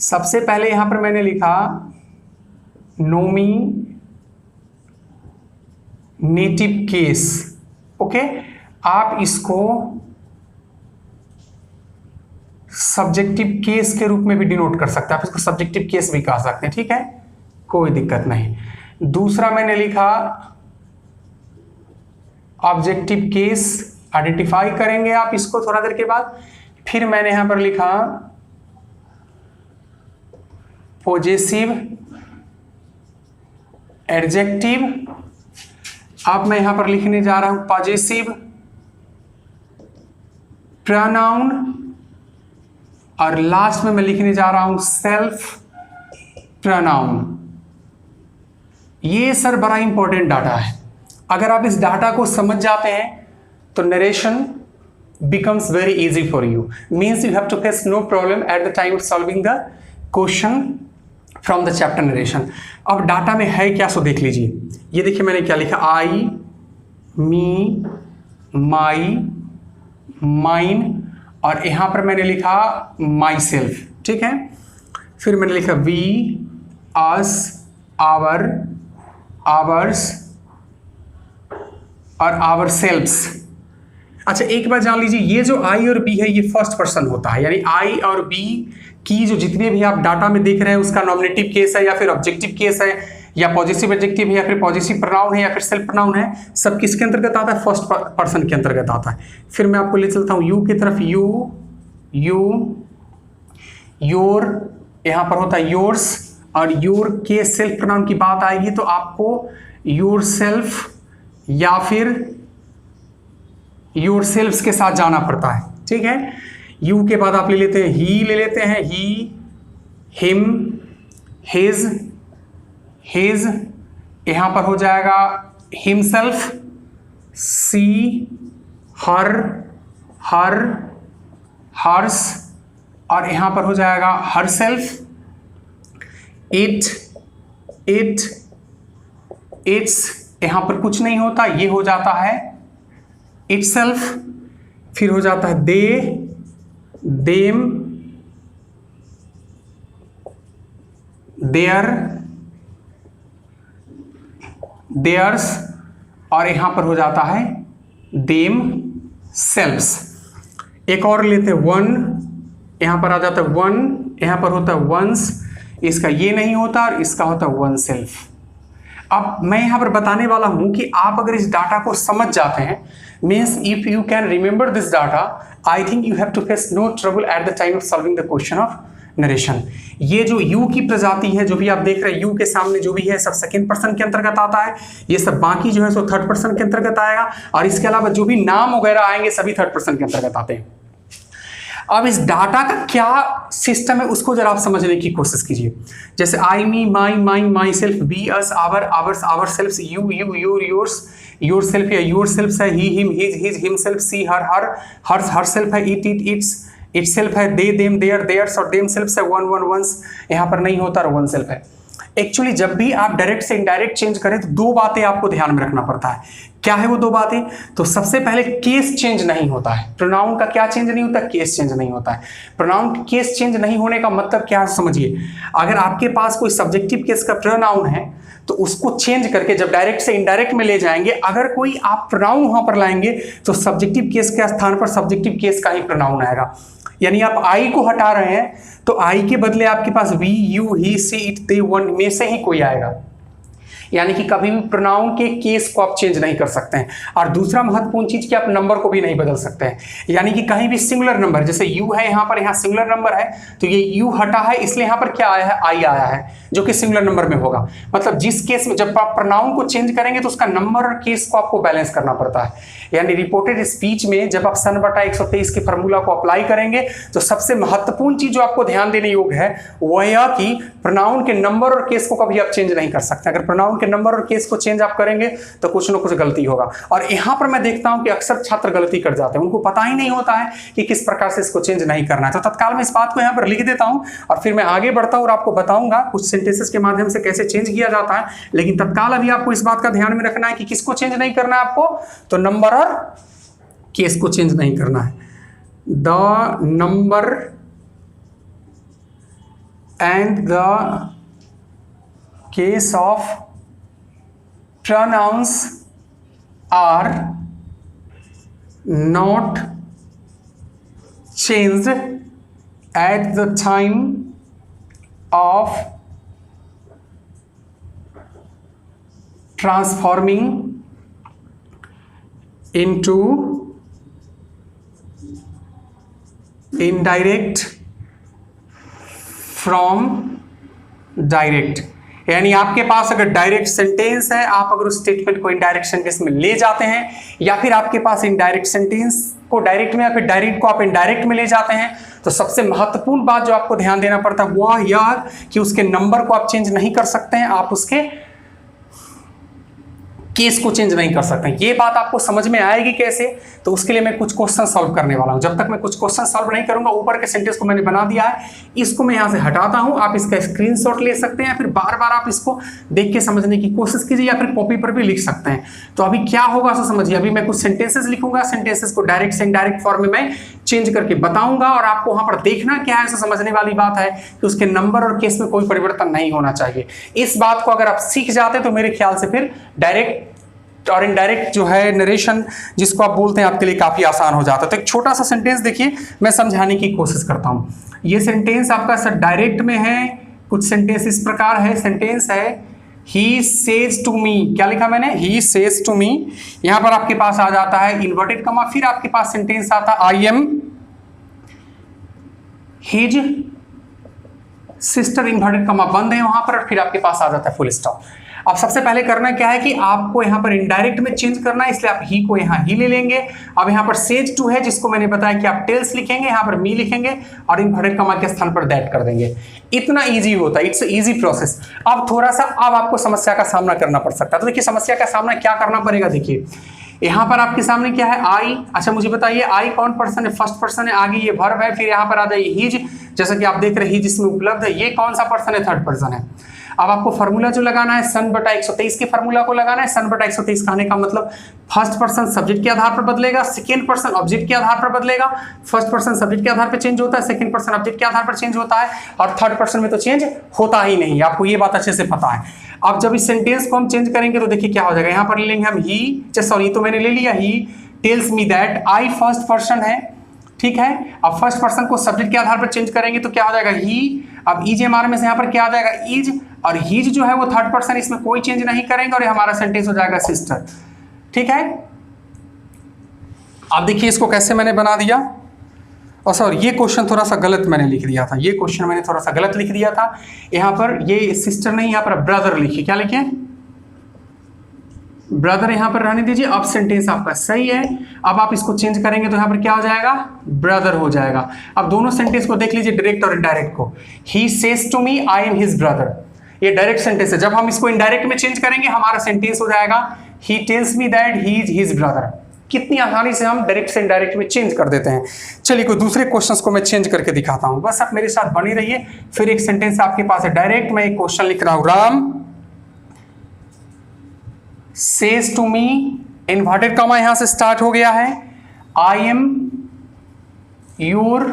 सबसे पहले यहां पर मैंने लिखा नोमिनेटिव केस। ओके, आप इसको सब्जेक्टिव केस के रूप में भी डिनोट कर सकते हैं, आप इसको सब्जेक्टिव केस भी कह सकते हैं, ठीक है, कोई दिक्कत नहीं। दूसरा मैंने लिखा ऑब्जेक्टिव केस, आइडेंटिफाई करेंगे आप इसको थोड़ा देर के बाद। फिर मैंने यहां पर लिखा पॉजेसिव एडजेक्टिव। अब मैं यहां पर लिखने जा रहा हूं पॉजेसिव प्रोनाउन, और लास्ट में मैं लिखने जा रहा हूं सेल्फ प्रोनाउन। ये सर बड़ा इंपॉर्टेंट डाटा है। अगर आप इस डाटा को समझ जाते हैं तो narration becomes very easy for you. Means you have to face no problem at the time of solving the question from the chapter narration. अब डाटा में है क्या, सो देख लीजिए। ये देखिए मैंने क्या लिखा, आई, मी, माई, माइन, और यहाँ पर मैंने लिखा माई सेल्फ, ठीक है। फिर मैंने लिखा वी, अस, आवर, आवर्स और आवर सेल्फ्स। अच्छा एक बार जान लीजिए, ये जो आई और बी है ये फर्स्ट पर्सन होता है, यानी आई और बी की जो जितने भी आप डाटा में देख रहे हैं उसका नॉमिनेटिव केस है या फिर ऑब्जेक्टिव केस है या पॉजिटिव एडजेक्टिव है या फिर पॉजिटिव प्रोनाउन है या फिर सेल्फ प्रोनाउन है, सब किसके अंतर्गत आता है, फर्स्ट पर्सन के अंतर्गत आता है। फिर मैं आपको ले चलता हूँ यू की तरफ, यू, यू, योर, यहाँ पर होता है योर्स, और योर के सेल्फ प्रोनाउन की बात आएगी तो आपको योर सेल्फ या फिर योर सेल्फ्स के साथ जाना पड़ता है, ठीक है। यू के बाद आप ले लेते हैं ही, ले लेते हैं ही, हिम, हिज, हिज, यहां पर हो जाएगा हिमसेल्फ, सी, हर, हर, हर्स, और यहां पर हो जाएगा her self, it, it, it's, यहां पर कुछ नहीं होता, ये हो जाता है इटसेल्फ। फिर हो जाता है दे, देम, देयर, देयर्स, और यहां पर हो जाता है देम सेल्फ्स। एक और लेते हैं वन, यहां पर आ जाता है वन, यहां पर होता है वंस, इसका ये नहीं होता और इसका होता है वन सेल्फ। अब मैं यहाँ पर बताने वाला हूँ कि आप अगर इस डाटा को समझ जाते हैं, means if you can remember this data, I think you have to face no trouble at the time of solving the question of narration. ये जो यू की प्रजाति है, जो भी आप देख रहे हैं यू के सामने जो भी है सब सेकेंड पर्सन के अंतर्गत आता है, ये सब बाकी जो है सो थर्ड पर्सन के अंतर्गत आएगा, और इसके अलावा जो भी नाम वगैरह आएंगे सभी थर्ड पर्सन के अंतर्गत आते हैं। अब इस डाटा का क्या सिस्टम है उसको जरा आप समझने की कोशिश कीजिए। जैसे I, me, my, mine, myself, we, us, our, ours, ourselves, you, you, your, yours, yourself या योर सेल्फ है, he, him, his, his, himself, she, her, her, hers, herself है, it, it, its, itself है, they, them, their, theirs, और themselves है, one, one, one's, यहाँ पर नहीं होता और वन सेल्फ है। एक्चुअली जब भी आप डायरेक्ट से इनडायरेक्ट चेंज करें तो दो बातें आपको ध्यान में रखना पड़ता है। क्या है वो दो बातें? तो सबसे पहले केस चेंज नहीं होता है। प्रोनाउन का क्या चेंज नहीं होता? केस चेंज नहीं होता है। प्रोनाउन केस चेंज नहीं होने का मतलब क्या है समझिए। अगर आपके पास कोई सब्जेक्टिव केस का प्रोनाउन है तो उसको चेंज करके जब डायरेक्ट से इनडायरेक्ट में ले जाएंगे, अगर कोई आप प्रोनाउन वहां पर लाएंगे तो सब्जेक्टिव केस के स्थान पर सब्जेक्टिव केस का ही प्रोनाउन आएगा। यानी आप आई को हटा रहे हैं तो आई के बदले आपके पास we, you, he, she, it, they, one में से ही कोई आएगा। यानी कि कभी भी प्रोनाउन के केस को आप चेंज नहीं कर सकते हैं। और दूसरा महत्वपूर्ण चीज कि आप नंबर को भी नहीं बदल सकते हैं। यानी कि कहीं भी सिंगुलर नंबर, जैसे यू है यहाँ पर, यहाँ सिंगुलर नंबर है तो ये यू हटा है इसलिए यहाँ पर क्या आया है? आई आया है, जो कि सिंगुलर नंबर में होगा। मतलब जिस केस में जब आप प्रोनाउन को चेंज करेंगे तो उसका नंबर और केस को आपको बैलेंस करना पड़ता है। यानी रिपोर्टेड स्पीच में जब आप सन/123 के फार्मूला को अप्लाई करेंगे तो सबसे महत्वपूर्ण चीज जो आपको ध्यान देने योग्य है वह यह कि प्रोनाउन के नंबर और केस को कभी आप चेंज नहीं कर सकते। अगर प्रोनाउन के नंबर और केस को चेंज आप करेंगे तो कुछ ना कुछ गलती होगा। और यहां पर मैं देखता हूं कि अक्सर छात्र गलती कर जाते हैं, उनको पता ही नहीं होता है कि किस प्रकार से इसको चेंज नहीं करना है। तो तत्काल मैं इस बात को यहां पर लिख देता हूं और फिर मैं आगे बढ़ता हूं और आपको बताऊंगा कुछ सेंटेंसेस के माध्यम से कैसे चेंज किया जाता है। लेकिन तत्काल अभी आपको इस बात का ध्यान में रखना है कि किसको चेंज नहीं करना है आपको, तो नंबर और केस को चेंज नहीं करना है। The number and the case of pronouns are not changed at the time of transforming into indirect from direct। यानी आपके पास अगर डायरेक्ट सेंटेंस है, आप अगर उस स्टेटमेंट को इनडायरेक्ट सेंटेंस में ले जाते हैं, या फिर आपके पास इनडायरेक्ट सेंटेंस को डायरेक्ट में या फिर डायरेक्ट को आप इनडायरेक्ट में ले जाते हैं, तो सबसे महत्वपूर्ण बात जो आपको ध्यान देना पड़ता है वह यह कि उसके नंबर को आप चेंज नहीं कर सकते हैं, आप उसके केस को चेंज नहीं कर सकते। ये बात आपको समझ में आएगी कैसे, तो उसके लिए मैं कुछ क्वेश्चन सॉल्व करने वाला हूं। जब तक मैं कुछ क्वेश्चन सॉल्व नहीं करूंगा, ऊपर के सेंटेंस को मैंने बना दिया है, इसको मैं यहां से हटाता हूं। आप इसका स्क्रीनशॉट ले सकते हैं, फिर बार बार आप इसको देख के समझने की कोशिश कीजिए, या फिर कॉपी पर भी लिख सकते हैं। तो अभी क्या होगा सो समझिए, अभी मैं कुछ सेंटेंसेस लिखूंगा, सेंटेंसेस को डायरेक्ट से इनडायरेक्ट फॉर्म में मैं चेंज करके बताऊंगा, और आपको वहां पर देखना क्या है, समझने वाली बात है कि उसके नंबर और केस में कोई परिवर्तन नहीं होना चाहिए। इस बात को अगर आप सीख जाते तो मेरे ख्याल से फिर डायरेक्ट और इनडायरेक्ट जो है नरेशन जिसको आप बोलते हैं, आपके लिए काफी आसान हो जाता है। तो एक छोटा सा सेंटेंस देखिए, मैं समझाने की कोशिश करता हूं। ये सेंटेंस आपका सर डायरेक्ट में है। कुछ सेंटेंस इस प्रकार है, सेंटेंस है ही सेज टू मी। क्या लिखा मैंने? He says to me. यहां पर आपके पास आ जाता है इन्वर्टेड कमा, फिर आपके पास सेंटेंस आता है आई एम हिज सिस्टर, इन्वर्टेड कमा बंद है वहां पर, और फिर आपके पास आ जाता है फुल स्टॉप। अब सबसे पहले करना क्या है कि आपको यहां पर इनडायरेक्ट में चेंज करना है, इसलिए आप ही को यहां ही ले लेंगे। अब यहां पर सेज टू है, जिसको मैंने बताया कि आप टेल्स लिखेंगे, यहां पर मी लिखेंगे और इन्वर्टेड कमा के स्थान पर दैट कर देंगे। इतना इजी होता है, इट्स इजी प्रोसेस। अब थोड़ा सा अब आपको समस्या का सामना करना पड़ सकता है। तो देखिए समस्या का सामना क्या करना पड़ेगा। देखिए यहां पर आपके सामने क्या है? आई। अच्छा मुझे बताइए आई कौन पर्सन है? फर्स्ट पर्सन है। आगे ये वर्ब है, फिर यहां पर आ जाइए हिज, जैसा कि आप देख रहे हैं हिज इसमें उपलब्ध है। ये कौन सा पर्सन है? थर्ड पर्सन है। अब आपको फार्मूला जो लगाना है सन बटा 123 के फार्मूला को लगाना है। सन बटा 123 कहने का मतलब फर्स्ट पर्सन सब्जेक्ट के आधार पर बदलेगा, सेकंड पर्सन ऑब्जेक्ट के आधार पर बदलेगा। फर्स्ट पर्सन सब्जेक्ट के आधार पर चेंज होता है, सेकंड पर्सन ऑब्जेक्ट के आधार पर चेंज होता है, और थर्ड पर्सन में तो चेंज होता ही नहीं। आपको ये बात अच्छे से पता है। अब जब इस सेंटेंस को हम चेंज करेंगे तो देखिए क्या हो जाएगा। यहाँ पर ले लेंगे हम ही, सॉरी तो मैंने ले लिया ही tells me that. I first person है, ठीक है। अब फर्स्ट पर्सन को सब्जेक्ट के आधार पर चेंज करेंगे तो क्या हो जाएगा? ही। अब इज एम आर में से यहाँ पर क्या आ जाएगा? इज, और हिज जो है वो थर्ड पर्सन, इसमें कोई चेंज नहीं करेंगे, और ये हमारा सेंटेंस हो जाएगा सिस्टर, ठीक है। अब देखिए इसको कैसे मैंने बना दिया। और सर ये क्वेश्चन थोड़ा सा गलत मैंने लिख दिया था, ये क्वेश्चन मैंने थोड़ा सा गलत लिख दिया था। यहाँ पर ये सिस्टर नहीं, यहाँ पर ब्रदर लिखिए। क्या लिखे? ब्रदर यहाँ पर रहने दीजिए। अब सेंटेंस आपका सही है। अब आप इसको चेंज करेंगे तो यहाँ पर क्या हो जाएगा? ब्रदर हो जाएगा। अब दोनों सेंटेंस को देख लीजिए, डायरेक्ट और इनडायरेक्ट को। He says to me I am his brother, ये डायरेक्ट सेंटेंस है। जब हम इसको इनडायरेक्ट में चेंज करेंगे हमारा सेंटेंस हो जाएगा ही tells me that he is his brother. कितनी आसानी से हम डायरेक्ट से इनडायरेक्ट में चेंज कर देते हैं। चलिए कोई दूसरे क्वेश्चंस को मैं चेंज करके दिखाता हूं, बस आप मेरे साथ बने रहिए। फिर एक सेंटेंस आपके पास है डायरेक्ट, मैं एक क्वेश्चन लिख रहा हूं। Ram says to me, inverted comma यहां से स्टार्ट हो गया है, आई एम योर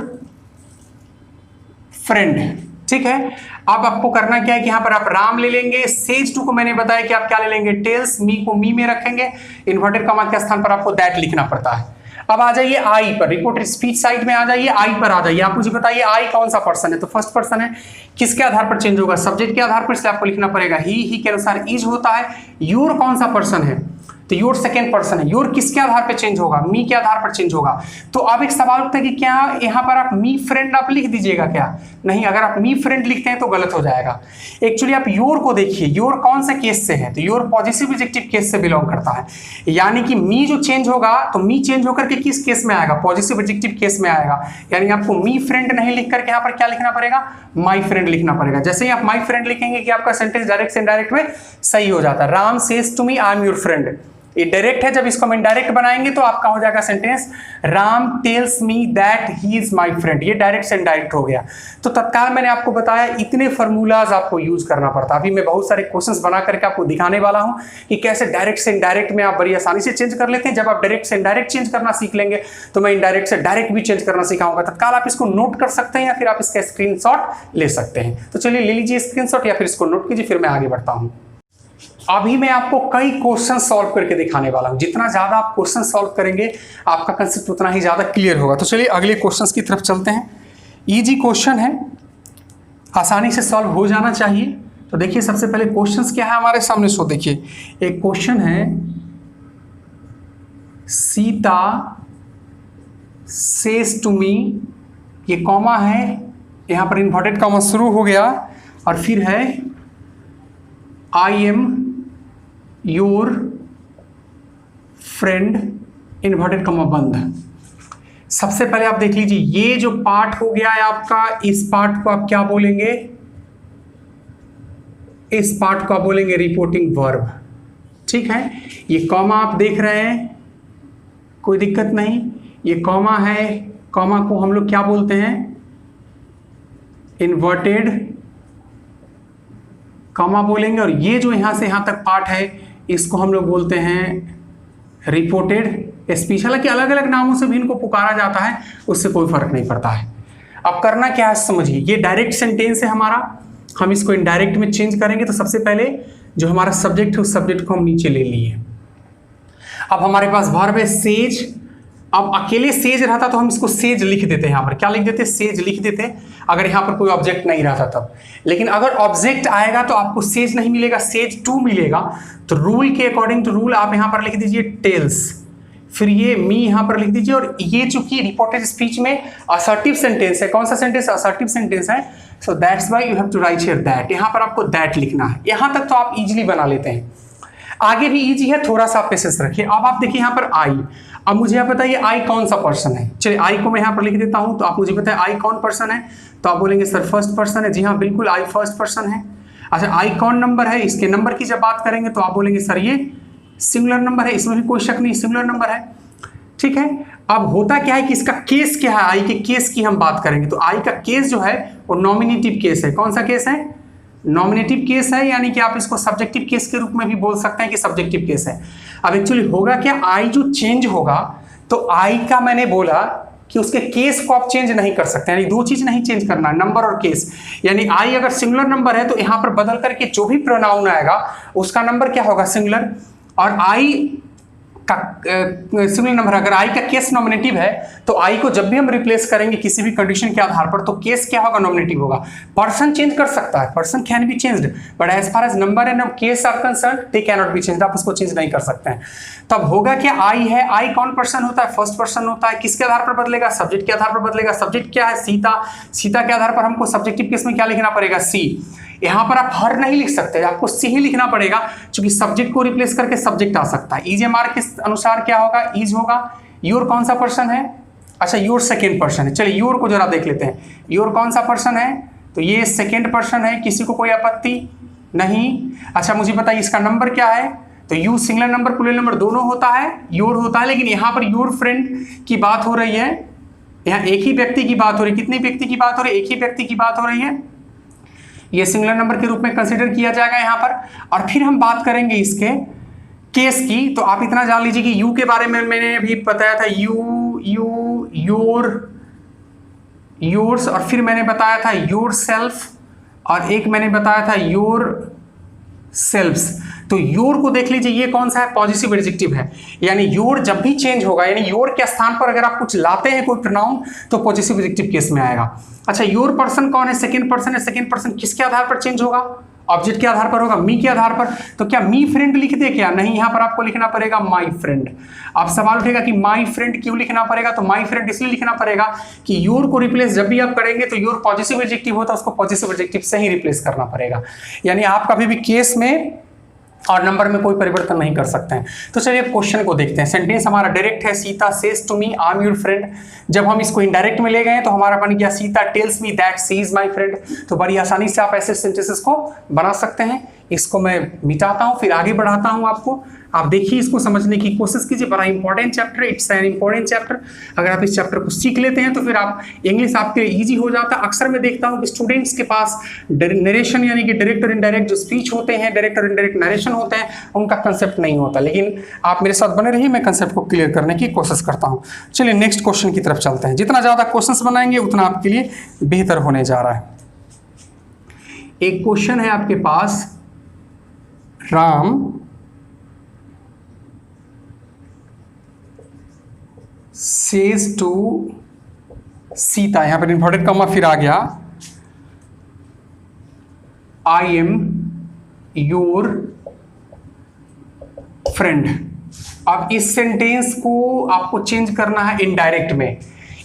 फ्रेंड, ठीक है। अब आपको करना क्या है कि यहां पर आप राम ले लेंगे, सेज टू को मैंने बताया कि आप क्या ले लेंगे? टेल्स, मी को मी में रखेंगे, इन्वर्टेड कॉमा के स्थान पर आपको दैट लिखना पड़ता है। अब आ जाइए आई पर, रिपोर्ट स्पीच साइड में आ जाइए, आई पर आ जाइए। आप मुझे बताइए आई कौन सा पर्सन है? तो फर्स्ट पर्सन है। किसके आधार पर चेंज होगा? सब्जेक्ट के आधार पर, इसलिए आपको लिखना पड़ेगा ही के अनुसार इज होता है। योर कौन सा पर्सन है? तो योर सेकेंड पर्सन है। योर किसके आधार पर चेंज होगा? मी के आधार पर चेंज होगा। तो अब एक सवाल उठता है कि क्या यहां पर आप मी फ्रेंड आप लिख दीजिएगा क्या? नहीं, अगर आप मी फ्रेंड लिखते हैं तो गलत हो जाएगा। एक्चुअली आप योर को देखिए, योर कौन से केस से है? तो योर पॉजिटिव एडजेक्टिव केस से बिलोंग करता है, यानी कि मी जो चेंज होगा तो मी चेंज होकर के किस केस में आएगा? पॉजिटिव एडजेक्टिव केस में आएगा। यानी आपको मी फ्रेंड नहीं लिख करके यहाँ पर क्या लिखना पड़ेगा? माई फ्रेंड लिखना पड़ेगा। जैसे ही आप माई फ्रेंड लिखेंगे कि आपका सेंटेंस डायरेक्ट से इनडायरेक्ट में सही हो जाता है। Ram says to me I am your friend, ये डायरेक्ट है। जब इसको हम इनडायरेक्ट बनाएंगे तो आपका हो जाएगा sentence Ram tales me that he is my friend, ये डायरेक्ट से इनडायरेक्ट हो गया। तो तत्काल मैंने आपको बताया इतने फार्मूलाज आपको यूज करना पड़ता है। अभी मैं बहुत सारे क्वेश्चंस बना करके आपको दिखाने वाला हूं कि कैसे डायरेक्ट से इनडायरेक्ट में आप बड़ी आसानी से चेंज कर लेते हैं। जब आप डायरेक्ट से इनडायरेक्ट चेंज करना सीख लेंगे तो मैं इनडायरेक्ट से डायरेक्ट भी चेंज करना सिखाऊंगा। तत्काल आप इसको नोट कर सकते हैं या फिर आप इसका स्क्रीनशॉट ले सकते हैं। तो चलिए ले लीजिए स्क्रीनशॉट या फिर इसको नोट कीजिए, फिर मैं आगे बढ़ता हूं। अभी मैं आपको कई क्वेश्चन सॉल्व करके दिखाने वाला हूं। जितना ज्यादा आप क्वेश्चन सॉल्व करेंगे आपका कंसेप्ट उतना ही ज्यादा क्लियर होगा। तो चलिए अगले क्वेश्चंस की तरफ चलते हैं। इजी क्वेश्चन है, आसानी से सॉल्व हो जाना चाहिए। तो देखिए सबसे पहले क्वेश्चंस क्या है हमारे सामने। सो देखिए एक क्वेश्चन है सीता सेज टू मी, ये कॉमा है, यहां पर इन्वर्टेड कॉमा शुरू हो गया और फिर है आई am your friend, inverted comma बंद। सबसे पहले आप देख लीजिए ये जो पार्ट हो गया है आपका, इस पार्ट को आप क्या बोलेंगे? इस पार्ट को आप बोलेंगे रिपोर्टिंग वर्ब। ठीक है, ये कॉमा आप देख रहे हैं, कोई दिक्कत नहीं, ये कॉमा है, कॉमा को हम लोग क्या बोलते हैं, इन्वर्टेड कॉमा बोलेंगे, और ये जो यहां से यहां तक पार्ट है इसको हम लोग बोलते हैं रिपोर्टेड स्पीच। हालांकि अलग अलग नामों से भी इनको पुकारा जाता है, उससे कोई फर्क नहीं पड़ता है। अब करना क्या है समझिए, ये डायरेक्ट सेंटेंस है हमारा, हम इसको इनडायरेक्ट में चेंज करेंगे। तो सबसे पहले जो हमारा सब्जेक्ट है उस सब्जेक्ट को हम नीचे ले लिए। अब हमारे पास वर्ब है सेज। अब अकेले सेज रहता तो हम इसको सेज लिख देते हैं, यहाँ पर क्या लिख देते, सेज लिख देते, अगर यहाँ पर कोई ऑब्जेक्ट नहीं रहता तब। लेकिन अगर ऑब्जेक्ट आएगा तो आपको सेज नहीं मिलेगा, सेज टू मिलेगा। तो रूल के अकॉर्डिंग टू रूल आप यहाँ पर लिख दीजिए टेल्स, फिर ये मी यहाँ पर लिख दीजिए। और ये चूंकि रिपोर्टेड स्पीच में असर्टिव सेंटेंस है, कौन सा सेंटेंस, असर्टिव सेंटेंस है, so that's why you have to write here that. यहाँ पर आपको दैट लिखना है। यहाँ तक तो आप इजीली बना लेते हैं, आगे भी इजी है, थोड़ा सा पेशेंस रखिए। अब आप देखिए यहाँ पर आई। अब मुझे यहाँ बताइए आई कौन सा पर्सन है। चलिए आई को मैं यहाँ पर लिख देता हूँ, तो आप मुझे बताइए आई कौन पर्सन है। तो आप बोलेंगे सर फर्स्ट पर्सन है। जी हाँ बिल्कुल, आई फर्स्ट पर्सन है। अच्छा आई कौन नंबर है, इसके नंबर की जब बात करेंगे तो आप बोलेंगे सर ये सिंगुलर नंबर है, इसमें भी कोई शक नहीं, सिंगुलर नंबर है। ठीक है, अब होता क्या है कि इसका केस क्या है, आई के केस की हम बात करेंगे। तो आई का केस जो है वो नॉमिनेटिव केस है। कौन सा केस है, नॉमिनेटिव केस है, यानी कि आप इसको सब्जेक्टिव केस के रूप में भी बोल सकते हैं कि सब्जेक्टिव केस है। अब एक्चुअली होगा क्या, आई जो चेंज होगा, तो आई का मैंने बोला कि उसके केस को आप चेंज नहीं कर सकते, यानी दो चीज नहीं चेंज करना है, नंबर और केस। यानी आई अगर सिंगुलर नंबर है तो यहां पर बदल करके जो भी प्रोनाउन आएगा उसका नंबर क्या होगा, सिंगुलर। और आई का सिंगुलर नंबर, अगर आई का केस नॉमिनेटिव है तो आई को जब भी हम रिप्लेस करेंगे किसी भी कंडीशन के आधार पर, तो केस क्या होगा, नॉमिनेटिव होगा। पर्सन चेंज कर सकता है, person can be changed, but as far as number and case are concern they can not be changed, आप उसको चेंज नहीं कर सकते हैं। तब होगा क्या, आई है, आई कौन पर्सन होता है, फर्स्ट पर्सन होता है। किसके आधार पर बदलेगा, सब्जेक्ट के आधार पर बदलेगा। सब्जेक्ट क्या है, सीता, सीता के आधार पर हमको सब्जेक्टिव केस में क्या लिखना पड़ेगा, सी। यहां पर आप हर नहीं लिख सकते, आपको सी ही लिखना पड़ेगा, क्योंकि सब्जेक्ट को रिप्लेस करके सब्जेक्ट आ सकता है। ईजीएमआर के अनुसार क्या होगा, इज होगा। योर कौन सा पर्सन है, अच्छा योर सेकेंड पर्सन है। चलिए योर को जरा देख लेते हैं, योर कौन सा पर्सन है, तो ये सेकेंड पर्सन है, किसी को कोई आपत्ति नहीं। अच्छा मुझे बताइए इसका नंबर क्या है, तो you singular number plural number दोनों होता है, योर होता है, लेकिन यहाँ पर योर फ्रेंड की बात हो रही है, यहाँ एक ही व्यक्ति की बात हो रही है। कितने व्यक्ति की बात हो रही है, एक ही व्यक्ति की बात हो रही है, ये सिंगुलर नंबर के रूप में कंसीडर किया जाएगा यहाँ पर। और फिर हम बात करेंगे इसके केस की। तो आप इतना जान लीजिए कि यू के बारे में मैंने अभी बताया था, यू यू योर योर्स, और फिर मैंने बताया था योर सेल्फ, और एक मैंने बताया था योर सेल्फ्स। तो योर को देख लीजिए, ये कौन सा है, पॉजिटिव एडजेक्टिव है, यानी योर जब भी चेंज होगा, यानी योर के स्थान पर अगर आप कुछ लाते हैं कोई प्रोनाउन, तो पॉजिटिव एडजेक्टिव केस में आएगा। अच्छा योर पर्सन कौन है, सेकंड पर्सन है। सेकंड पर्सन किसके आधार पर चेंज होगा, ऑब्जेक्ट के आधार पर होगा, मी के आधार पर। तो क्या मी फ्रेंड लिख दे क्या, नहीं, यहां पर आपको लिखना पड़ेगा माई फ्रेंड। अब सवाल उठेगा कि माई फ्रेंड क्यों लिखना पड़ेगा, तो माई फ्रेंड इसलिए लिखना पड़ेगा कि योर को रिप्लेस जब भी आप करेंगे तो योर पॉजिटिव एडजेक्टिव होता है, उसको पॉजिटिव एडजेक्टिव से ही रिप्लेस करना पड़ेगा। यानी आप कभी भी केस में और नंबर में कोई परिवर्तन नहीं कर सकते हैं। तो चलिए क्वेश्चन को देखते हैं। सेंटेंस हमारा डायरेक्ट है, Sita says to me I am your friend. जब हम इसको इनडायरेक्ट में ले गए तो हमारा बन गया Sita tells me that she is my friend. तो बड़ी आसानी से आप ऐसे सेंटेंसेस को बना सकते हैं। इसको मैं मिटाता हूं, फिर आगे बढ़ाता हूं आपको। आप देखिए, इसको समझने की कोशिश कीजिए, बड़ा important chapter, it's an important chapter. अगर आप इस चैप्टर को सीख लेते हैं तो फिर आप इंग्लिश आपके लिए ईजी हो जाता है। अक्सर मैं देखता हूं कि स्टूडेंट्स के पास नरेशन यानी कि डायरेक्ट और इनडायरेक्ट जो स्पीच होते हैं, डायरेक्ट और इनडायरेक्ट नरेशन होते हैं, उनका कंसेप्ट नहीं होता। लेकिन आप मेरे साथ बने रहिए, मैं कंसेप्ट को क्लियर करने की कोशिश करता हूँ। चलिए नेक्स्ट क्वेश्चन की तरफ चलते हैं। जितना ज़्यादा क्वेश्चंस बनाएंगे उतना आपके लिए बेहतर होने जा रहा है। एक क्वेश्चन है आपके पास, राम सेज टू सीता, यहां पर इन्वर्टेड कॉमा फिर आ गया, आई एम योर फ्रेंड। अब इस सेंटेंस को आपको चेंज करना है इनडायरेक्ट में।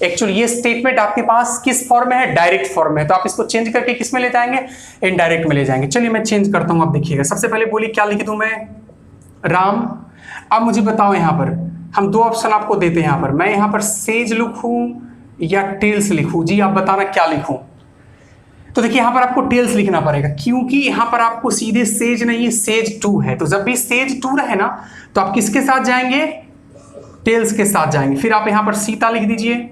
एक्चुअली ये स्टेटमेंट आपके पास किस फॉर्म में है, डायरेक्ट फॉर्म में, तो आप इसको चेंज करके किस में ले जाएंगे, इनडायरेक्ट में ले जाएंगे। चलिए मैं चेंज करता हूं, आप देखिएगा। सबसे पहले बोलिए क्या लिख दूं मैं, राम। अब मुझे बताओ, यहां पर हम दो ऑप्शन आपको देते हैं। यहां पर मैं यहां पर सेज लिखूं या टेल्स लिखूं, जी आप बताना क्या लिखूं। तो देखिए यहां पर आपको टेल्स लिखना पड़ेगा, क्योंकि यहां पर आपको सीधे सेज नहीं है, सेज 2 है। तो जब भी सेज 2 रहे ना तो आप किसके साथ जाएंगे, टेल्स के साथ जाएंगे। फिर आप यहां पर सीता लिख दीजिए,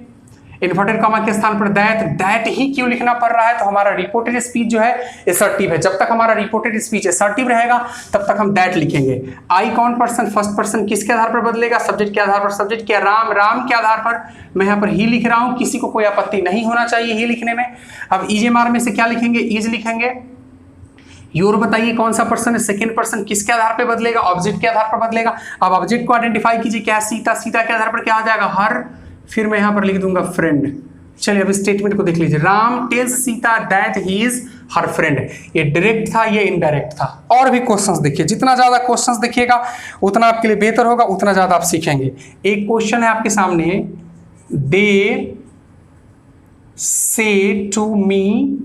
इन्वर्टेड कॉमा के स्थान पर दैट ही क्यों लिखना पड़ रहा है, तो हमारा रिपोर्टेड स्पीच जो है असर्टिव है। जब तक हमारा रिपोर्टेड स्पीच असर्टिव रहेगा तब तक हम दैट लिखेंगे। आई कौन पर्सन, फर्स्ट पर्सन किसके आधार पर बदलेगा, सब्जेक्ट के आधार पर। सब्जेक्ट क्या, राम के आधार पर मैं यहाँ पर ही लिख रहा हूं, किसी को कोई आपत्ति नहीं होना चाहिए ही लिखने में। अब इजेमार में से क्या लिखेंगे, इज लिखेंगे। योर बताइए कौन सा पर्सन है, सेकंड पर्सन किसके आधार पर बदलेगा, ऑब्जेक्ट के आधार पर बदलेगा। अब ऑब्जेक्ट को आइडेंटिफाई कीजिए, क्या सीता, सीता के आधार पर क्या आ जाएगा, हर। फिर मैं यहां पर लिख दूंगा फ्रेंड। चलिए अब स्टेटमेंट को देख लीजिए, Ram tells Sita that he is her friend. ये डायरेक्ट था, ये इनडायरेक्ट था। और भी क्वेश्चंस देखिए, जितना ज्यादा क्वेश्चंस देखिएगा उतना आपके लिए बेहतर होगा, उतना ज्यादा आप सीखेंगे। एक क्वेश्चन है आपके सामने, दे से टू मी,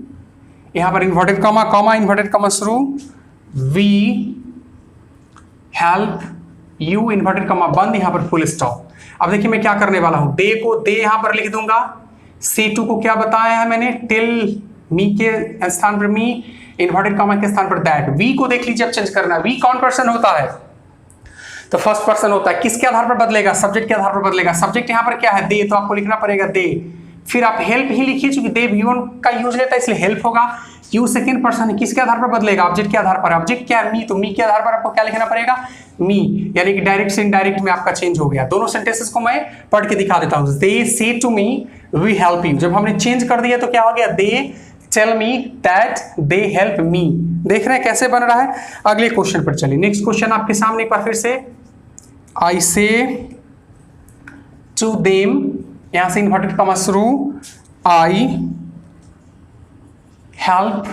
यहां पर inverted comma, comma inverted comma शुरू, we help you inverted comma बंद, यहां पर फुल स्टॉप। अब देखिए मैं क्या करने वाला हूं, दे को दे यहां पर लिख दूंगा, सी टू को क्या बताया है मैंने, टिल मी के स्थान पर मी, इन्वर्टेड कॉमा के स्थान पर दैट। वी को देख लीजिए अब चेंज करना है, वी कौन पर्सन होता है, तो फर्स्ट पर्सन होता है। किसके आधार पर बदलेगा, सब्जेक्ट के आधार पर बदलेगा। सब्जेक्ट यहां पर क्या है, दे, तो आपको लिखना पड़ेगा दे। फिर आप हेल्प ही लिखिए, चूंकि दे वी1 का यूज लेता है इसलिए हेल्प होगा। यू सेकंड पर्सन है, किसके आधार पर बदलेगा, ऑब्जेक्ट के आधार पर। ऑब्जेक्ट क्या है, मी, तो मी के आधार पर आपको क्या लिखना पड़ेगा, मी, यानी कि डायरेक्ट से इनडायरेक्ट में आपका चेंज हो गया। दोनों सेंटेंसेस को मैं पढ़ के दिखा देता हूं। They say to me we help you, जब हमने चेंज कर दिया तो क्या हो गया, they tell me that they help me. देख रहे हैं कैसे बन रहा है। अगले क्वेश्चन पर चलिए, नेक्स्ट क्वेश्चन आपके सामने एक बार फिर से, आई से टू देम, यहां से इन्वर्टेड कॉमा शुरू, आई हेल्प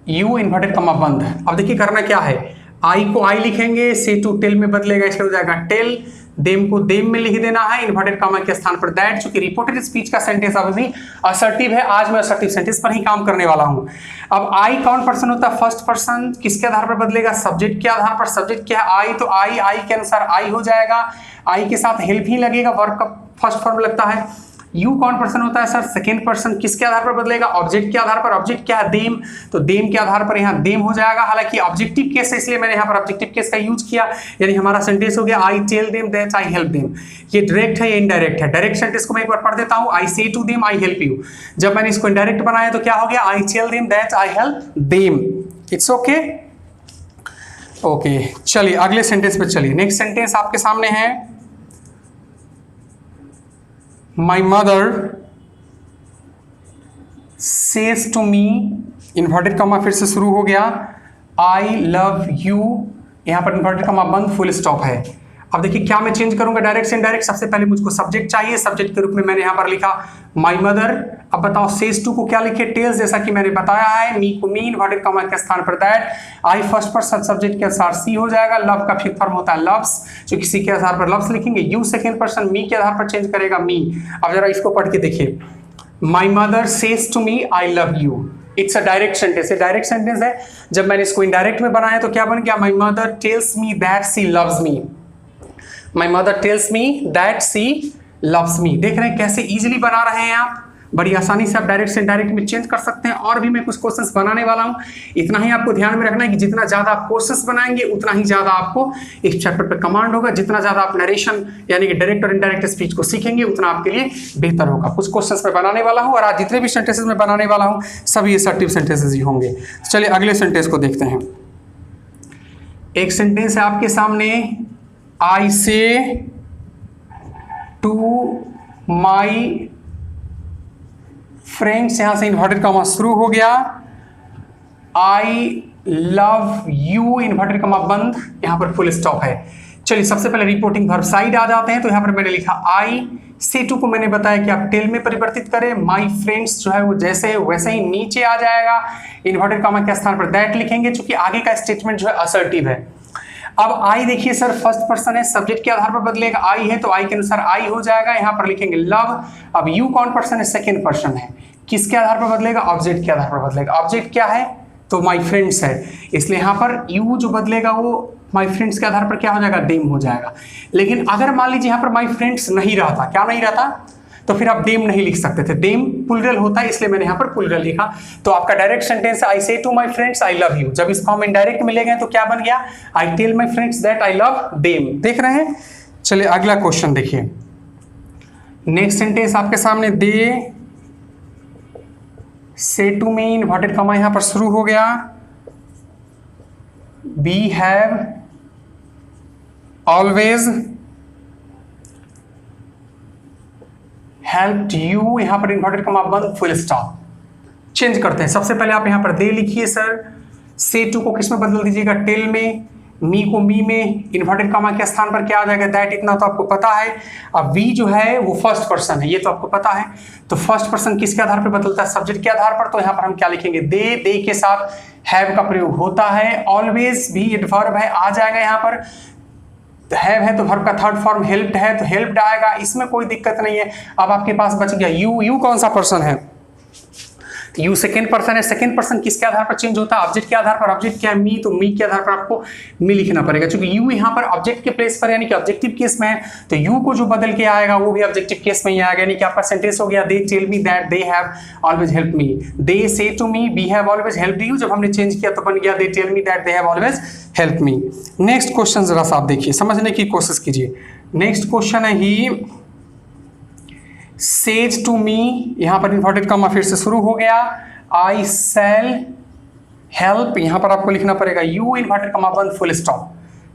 यू इन्वर्टेड कॉमा बंद। अब देखिए करना क्या है, आई को आई लिखेंगे, से टू टेल में बदलेगा इसलिए हो जाएगा टेल, देम को देम में लिख देना है इन्वर्टेड कॉमा के स्थान पर दैट। चूंकि रिपोर्टेड स्पीच का सेंटेंस अभी असर्टिव है, आज मैं असर्टिव सेंटेंस पर ही काम करने वाला हूं। अब आई कौन पर्सन होता है, फर्स्ट पर्सन, किसके आधार पर बदलेगा, सब्जेक्ट के आधार पर। सब्जेक्ट क्या है, आई, तो आई के अनुसार आई हो जाएगा। आई के साथ हेल्प ही लगेगा, वर्क का फर्स्ट फॉर्म लगता है। यू कौन पर्सन होता है सर, सेकेंड पर्सन, किसके आधार पर बदलेगा, ऑब्जेक्ट के आधार पर। ऑब्जेक्ट क्या है, देम, तो देम के आधार पर यहाँ देम हो जाएगा। हालांकि ऑब्जेक्टिव केस है इसलिए मैंने यहाँ पर ऑब्जेक्टिव केस का यूज किया, यानी हमारा सेंटेंस हो गया I tell them that I help them. ये डायरेक्ट है, ये इनडायरेक्ट है। डायरेक्ट सेंटेंस को मैं एक बार पढ़ देता हूँ, I say to them I help you. जब मैंने इसको इनडायरेक्ट बनाया तो क्या हो गया, I tell them that I help them. It's okay, okay. चलिए अगले सेंटेंस पे चलिए। नेक्स्ट सेंटेंस आपके सामने है, my mother says to me, inverted comma फिर से शुरू हो गया, I love you, यहां पर इन्वर्टेड कॉमा बंद, फुल स्टॉप है। अब देखिए क्या मैं चेंज करूंगा, डायरेक्ट से इनडायरेक्ट। सबसे पहले मुझको सब्जेक्ट चाहिए, सब्जेक्ट के रूप में मैंने यहां पर लिखा माई मदर। अब बताओ सेज टू को क्या लिखे, टेल्स, जैसा कि मैंने बताया है। मी को मी, इन्वर्टेड कॉमा के स्थान पर that. I first person, subject के अनुसार सी हो जाएगा। लव का फिफ्थ फॉर्म होता है लव्स, जो किसी के आधार पर लव्स लिखेंगे। यू सेकंड पर्सन, मी के आधार पर चेंज करेगा मी। अब जरा इसको पढ़ के देखिए, my mother says to me I love you. It's a direct sentence है, डायरेक्ट सेंटेंस है। जब मैंने इसको इनडायरेक्ट में बनाया तो क्या बन गया, my mother tells me that she loves me. My mother tells me that she loves me. देख रहे हैं कैसे इजीली बना रहे हैं आप, बड़ी आसानी से आप डायरेक्ट से इनडायरेक्ट में चेंज कर सकते हैं। और भी मैं कुछ क्वेश्चंस बनाने वाला हूं, इतना ही आपको ध्यान में रखना है कि जितना ज्यादा आप क्वेश्चंस बनाएंगे उतना ही ज्यादा आपको इस चैप्टर पे कमांड होगा। जितना ज्यादा आप नरेशन यानी कि डायरेक्ट और इनडायरेक्ट स्पीच को सीखेंगे उतना आपके लिए बेहतर होगा। कुछ क्वेश्चंस मैं बनाने वाला हूं और आज जितने भी सेंटेंसेस मैं बनाने वाला हूं सभी असर्टिव सेंटेंसेस ही होंगे। चलिए अगले सेंटेंस को देखते हैं। एक सेंटेंस है आपके सामने, आई से टू माई फ्रेंड्स, यहां से इन्वर्टेड कॉमा शुरू हो गया, आई लव यू इन्वर्टेड कॉमा बंद, यहां पर फुल स्टॉप है। चलिए सबसे पहले रिपोर्टिंग वर्ब साइड आ जाते हैं। तो यहां पर मैंने लिखा आई से टू को मैंने बताया कि आप टेल में परिवर्तित करें। माई फ्रेंड्स जो है वो जैसे है वैसे ही नीचे आ जाएगा, इन्वर्टेड कॉमा के स्थान पर दैट लिखेंगे, चूंकि आगे का स्टेटमेंट जो है असर्टिव है। अब आई देखिए सर फर्स्ट पर्सन है, सब्जेक्ट के आधार पर बदलेगा, आई है तो आई के अनुसार आई हो जाएगा, यहां पर लिखेंगे लव। अब यू कौन पर्सन है, सेकंड पर्सन है, किसके आधार पर बदलेगा, ऑब्जेक्ट के आधार पर बदलेगा। ऑब्जेक्ट क्या है, तो माई फ्रेंड्स है, इसलिए यहां पर यू जो बदलेगा वो माई फ्रेंड्स के आधार पर क्या हो जाएगा, देम हो जाएगा। लेकिन अगर मान लीजिए यहां पर माई फ्रेंड्स नहीं रहता, क्या नहीं रहता, तो फिर आप देम नहीं लिख सकते थे, देम प्लूरल होता है इसलिए मैंने यहाँ पर प्लूरल लिखा। तो आपका direct sentence I say to my friends I love you, जब इसको हम इनडायरेक्ट में ले गए तो क्या बन गया, I tell my friends that I love them. देख रहे हैं। चलिए अगला क्वेश्चन देखिए। नेक्स्ट सेंटेंस आपके सामने, दे say to me, inverted comma यहां पर शुरू हो गया, we have always helped you, यहां पर इन्वर्टेड कॉमा बंद, फुल स्टॉप। चेंज करते हैं। सबसे पहले आप यहां पर दे लिखिए सर, से टू को किस में बदल दीजिएगा, टेल में, मी को मी में, इन्वर्टेड कॉमा के स्थान पर क्या आ जाएगा, दैट, इतना तो आपको पता है। अब वी जो है वो फर्स्ट पर्सन है, ये तो आपको पता है। तो फर्स्ट पर्सन किसके आधार पर बदलता है, सब्जेक्ट के आधार पर। तो यहाँ पर हम क्या लिखेंगे, दे के साथ हैव का प्रयोग होता है। ऑलवेज भी वर्ब है, आ जाएगा यहाँ पर। हैव है तो वर्ब का थर्ड फॉर्म, हेल्प्ड है तो हेल्प्ड आएगा, इसमें कोई दिक्कत नहीं है। अब आपके पास बच गया यू। यू कौन सा पर्सन है, यू सेकेंड पर्सन है। सेकेंड पर्सन किसके आधार पर चेंज होता है, ऑब्जेक्ट के आधार पर। ऑब्जेक्ट क्या है, मी, तो मी के आधार पर आपको मी लिखना पड़ेगा, क्योंकि यू यहाँ पर ऑब्जेक्ट के प्लेस पर यानी कि ऑब्जेक्टिव केस में है। तो यू को जो बदल के आएगा वो भी ऑब्जेक्टिव केस में ही आएगा, यानी कि आपका सेंटेंस हो गया, they tell me that they have always help me, they say to me we have always helped you. जब हमने चेंज किया तो बन गया, they tell me that they have always help me. Next question जरा सा आप देखिए, समझने की कोशिश कीजिए। नेक्स्ट क्वेश्चन है ही, सेज टू मी, यहाँ पर इन्वर्टेड कॉमा फिर से शुरू हो गया, आई शैल हेल्प, यहां पर आपको लिखना पड़ेगा यू, इन्वर्टेड कॉमा बंद, फुल स्टॉप।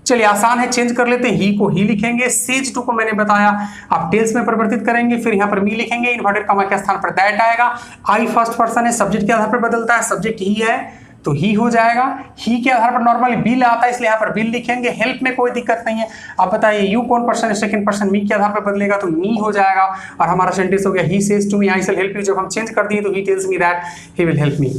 चलिए आसान है, चेंज कर लेते हैं, ही को ही लिखेंगे। सेज टू को मैंने बताया आप टेल्स में परिवर्तित करेंगे, फिर यहाँ पर मी लिखेंगे, इन्वर्टेड कॉमा के स्थान पर दैट आएगा। आई फर्स्ट पर्सन है, सब्जेक्ट के आधार पर बदलता है, सब्जेक्ट ही है तो ही हो जाएगा। ही के आधार पर नॉर्मली बिल आता है इसलिए यहाँ पर बिल लिखेंगे। हेल्प में कोई दिक्कत नहीं है। आप बताइए यू कौन पर्सन है, सेकंड पर्सन, मी के आधार पर बदलेगा तो मी हो जाएगा और हमारा सेंटेंस हो गया, he says to me I shall help you. जब हम चेंज कर दिए तो he tells me that he will help me.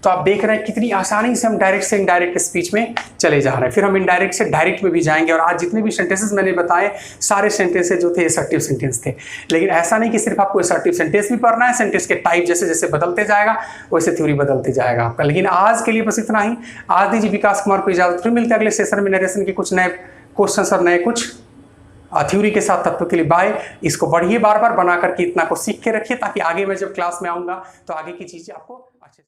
तो आप देख रहे हैं कितनी आसानी से हम डायरेक्ट से इनडायरेक्ट स्पीच में चले जा रहे हैं, फिर हम इनडायरेक्ट से डायरेक्ट में भी जाएंगे। और आज जितने भी सेंटेंसेस मैंने बताए सारे सेंटेंसेस जो थे असर्टिव सेंटेंस थे, लेकिन ऐसा नहीं कि सिर्फ आपको असर्टिव सेंटेंस भी पढ़ना है, सेंटेंस के टाइप जैसे जैसे बदलते जाएगा वैसे थ्योरी बदलते जाएगा आपका। लेकिन आज के लिए बस इतना ही। आज दीजिए विकास कुमार को इजाजत, फिर मिलते हैं अगले सेशन में नरेशन के कुछ नए क्वेश्चन और नए कुछ थ्योरी के साथ। तत्व के लिए बाय। इसको पढ़िए बार बार बना करके, इतना को सीख के रखिए ताकि आगे मैं जब क्लास में आऊँगा तो आगे की चीज़ें आपको अच्छे